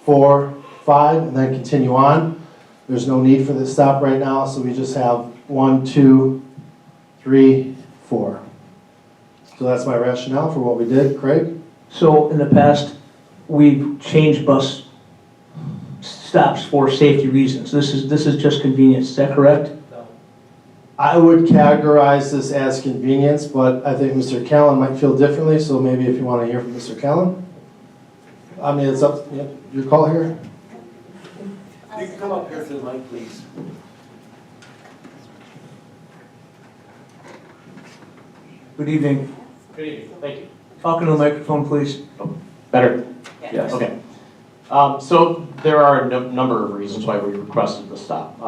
4, 5, and then continue on. There's no need for this stop right now, so we just have 1, 2, 3, 4. So that's my rationale for what we did. Craig? So in the past, we've changed bus stops for safety reasons. This is just convenience, is that correct? I would categorize this as convenience, but I think Mr. Callen might feel differently, so maybe if you want to hear from Mr. Callen. I mean, it's up, your call here. You can come up here to the mic, please. Good evening. Good evening, thank you. Talk into the microphone, please. Better? Yes. Okay. So there are a number of reasons why we requested the stop.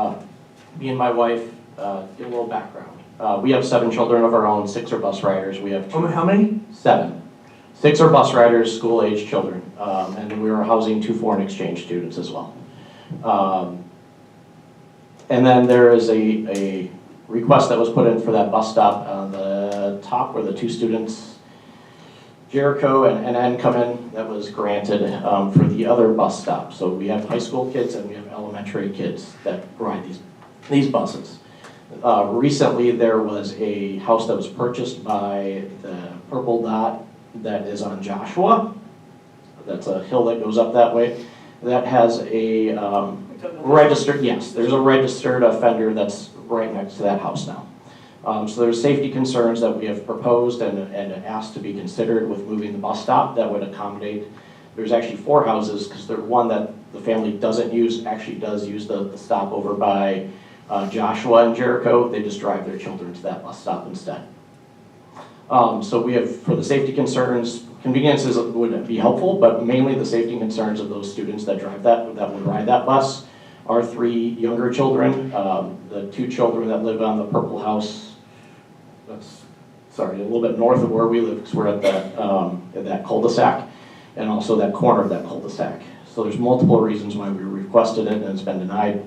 Me and my wife, give a little background. We have 7 children of our own, 6 are bus riders. We have 2. How many? 7. 6 are bus riders, school-age children, and then we are housing 2 foreign exchange students as well. And then there is a request that was put in for that bus stop on the top where the 2 students, Jericho and N, come in, that was granted for the other bus stop. So we have high school kids and we have elementary kids that ride these buses. Recently there was a house that was purchased by the purple dot that is on Joshua. That's a hill that goes up that way. That has a registered, yes, there's a registered offender that's right next to that house now. So there's safety concerns that we have proposed and asked to be considered with moving the bus stop that would accommodate. There's actually 4 houses, because there's one that the family doesn't use, actually does use the stop over by Joshua and Jericho. They just drive their children to that bus stop instead. So we have, for the safety concerns, conveniences would be helpful, but mainly the safety concerns of those students that drive that would ride that bus. Our 3 younger children, the 2 children that live on the purple house, that's, sorry, a little bit north of where we live, because we're at that cul-de-sac, and also that corner of that cul-de-sac. So there's multiple reasons why we requested it, and it's been denied.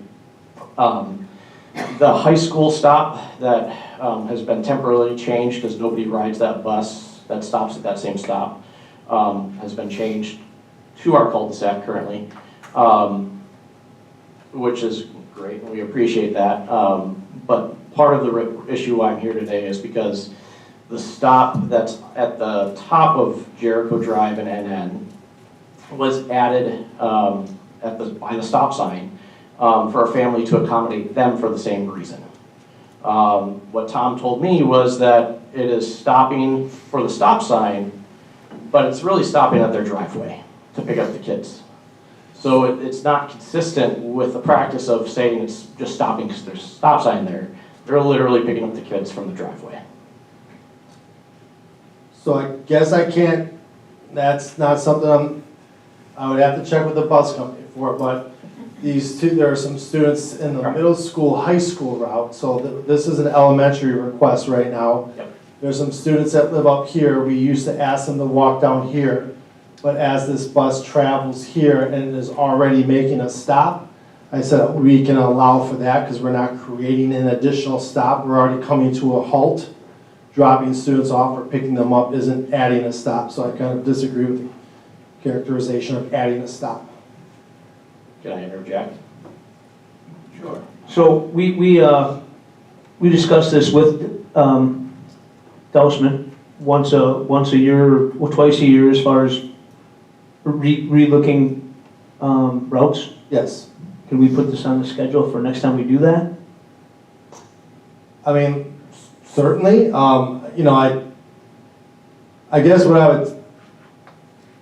The high school stop that has been temporarily changed because nobody rides that bus that stops at that same stop has been changed to our cul-de-sac currently, which is great, and we appreciate that. But part of the issue why I'm here today is because the stop that's at the top of Jericho Drive and NN was added by the stop sign for a family to accommodate them for the same reason. What Tom told me was that it is stopping for the stop sign, but it's really stopping at their driveway to pick up the kids. So it's not consistent with the practice of saying it's just stopping because there's a stop sign there. They're literally picking up the kids from the driveway. So I guess I can't, that's not something I would have to check with the bus company for, but there are some students in the middle school, high school route, so this is an elementary request right now. Yep. There's some students that live up here, we used to ask them to walk down here, but as this bus travels here and is already making a stop, I said we can allow for that because we're not creating an additional stop, we're already coming to a halt. Dropping students off or picking them up isn't adding a stop, so I kind of disagree with the characterization of adding a stop. Can I interject? Sure. So we discussed this with Dousman once a year, or twice a year as far as re-looking routes. Yes. Can we put this on the schedule for next time we do that? I mean, certainly, you know, I guess what I would,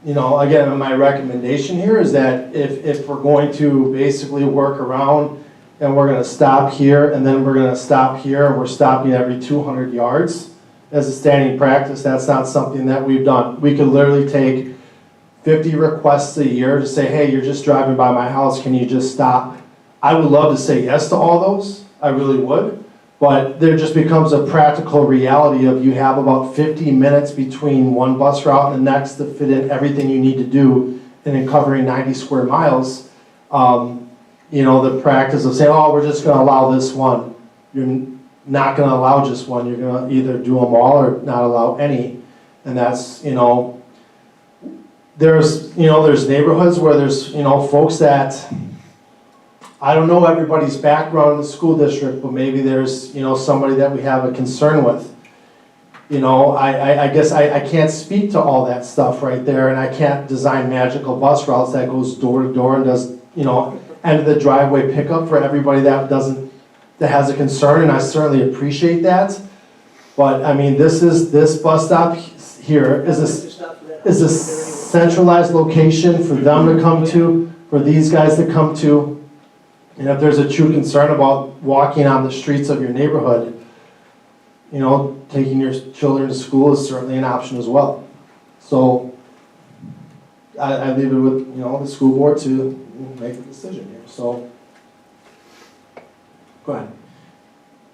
you know, again, my recommendation here is that if we're going to basically work around and we're gonna stop here and then we're gonna stop here and we're stopping every 200 yards as a standing practice, that's not something that we've done. We could literally take 50 requests a year to say, hey, you're just driving by my house, can you just stop? I would love to say yes to all those, I really would. But there just becomes a practical reality of you have about 50 minutes between one bus route and the next to fit in everything you need to do and in covering 90 square miles. You know, the practice of saying, oh, we're just gonna allow this one. You're not gonna allow just one, you're gonna either do them all or not allow any. And that's, you know, there's neighborhoods where there's, you know, folks that, I don't know everybody's background in the school district, but maybe there's, you know, somebody that we have a concern with. You know, I guess I can't speak to all that stuff right there, and I can't design magical bus routes that goes door to door and does, you know, end of the driveway pickup for everybody that has a concern, and I certainly appreciate that. But I mean, this bus stop here is a centralized location for them to come to, for these guys to come to. And if there's a true concern about walking on the streets of your neighborhood, you know, taking your children to school is certainly an option as well. So I leave it with, you know, the school board to make the decision here, so. Go ahead.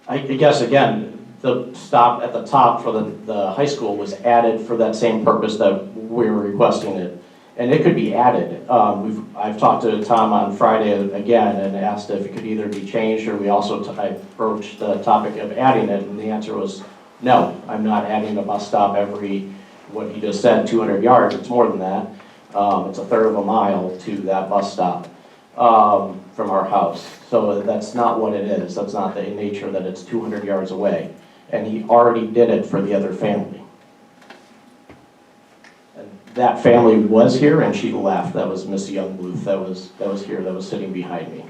I guess, again, the stop at the top for the high school was added for that same purpose that we were requesting it. And it could be added. I've talked to Tom on Friday again and asked if it could either be changed, or I approached the topic of adding it, and the answer was no. I'm not adding a bus stop every, what he just said, 200 yards. It's more than that. It's a third of a mile to that bus stop from our house. So that's not what it is. That's not the nature that it's 200 yards away. And he already did it for the other family. That family was here and she left. That was Miss Youngbluth that was here, that was sitting behind me.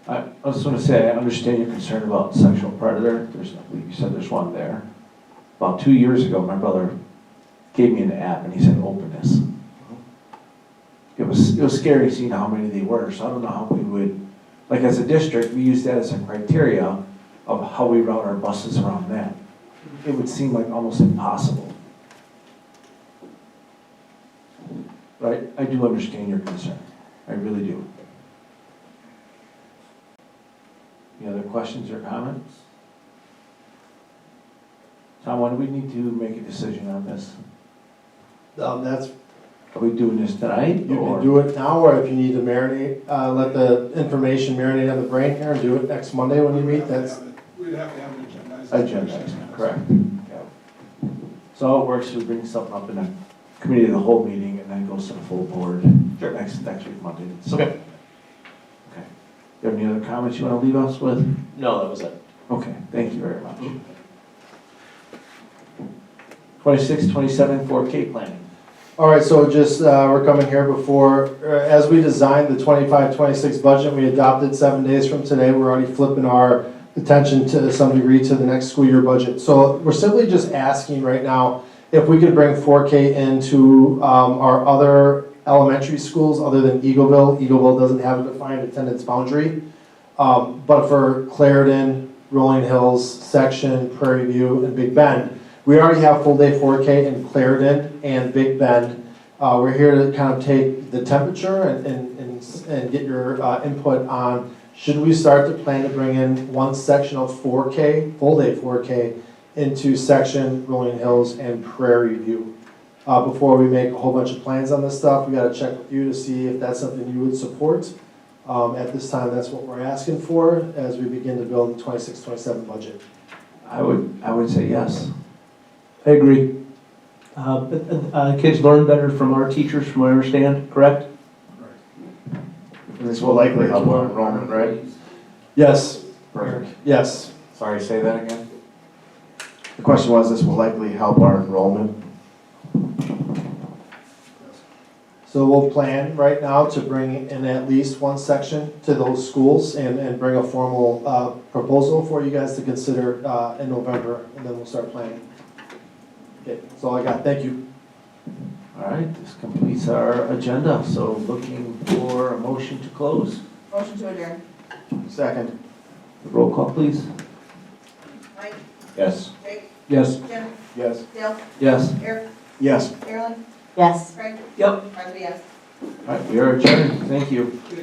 I was going to say, I understand your concern about sexual predator. I believe you said there's one there. About 2 years ago, my brother gave me an app and he said, open this. It was scary seeing how many they were, so I don't know how we would, like as a district, we use that as a criteria of how we route our buses around that. It would seem like almost impossible. But I do understand your concern. I really do. Any other questions or comments? Tom, when do we need to make a decision on this? Are we doing this tonight? You can do it now, or if you need to marinate, let the information marinate on the brain here and do it next Monday when you meet, that's. We'd have to have an Agenda, correct. Yeah. So how it works, we bring something up in a committee of the whole meeting and then goes to the full board next week, Monday. So, okay. You have any other comments you want to leave us with? No, that was it. Okay, thank you very much. 26, 27, 4K planning. All right, so just, we're coming here before, as we designed the 25-26 budget, we adopted 7 days from today. We're already flipping our attention to some degree to the next school year budget. So we're simply just asking right now, if we could bring 4K into our other elementary schools other than Eagleville. Eagleville doesn't have a defined attendance boundary. But for Clarendon, Rolling Hills, Section, Prairie View, and Big Bend, we already have full day 4K in Clarendon and Big Bend. We're here to kind of take the temperature and get your input on, should we start to plan to bring in one section of 4K, full day 4K, into Section, Rolling Hills, and Prairie View? Before we make a whole bunch of plans on this stuff, we gotta check with you to see if that's something you would support. At this time, that's what we're asking for as we begin to build the 26-27 budget. I would say yes. I agree. Kids learn better from our teachers, from what I understand, correct? This will likely help our enrollment, right? Yes. Perfect. Yes. Sorry, say that again? The question was, this will likely help our enrollment. So we'll plan right now to bring in at least one section to those schools and bring a formal proposal for you guys to consider in November, and then we'll start planning. Okay, that's all I got. Thank you. All right, this completes our agenda, so looking for a motion to close. Motion to adjourn. Second. Roll call, please. Mike? Yes. Jake? Yes. Jim? Yes. Dale? Yes. Eric? Yes. Carolyn? Yes. Craig? Yep. Martha, yes. All right, we are adjourned. Thank you.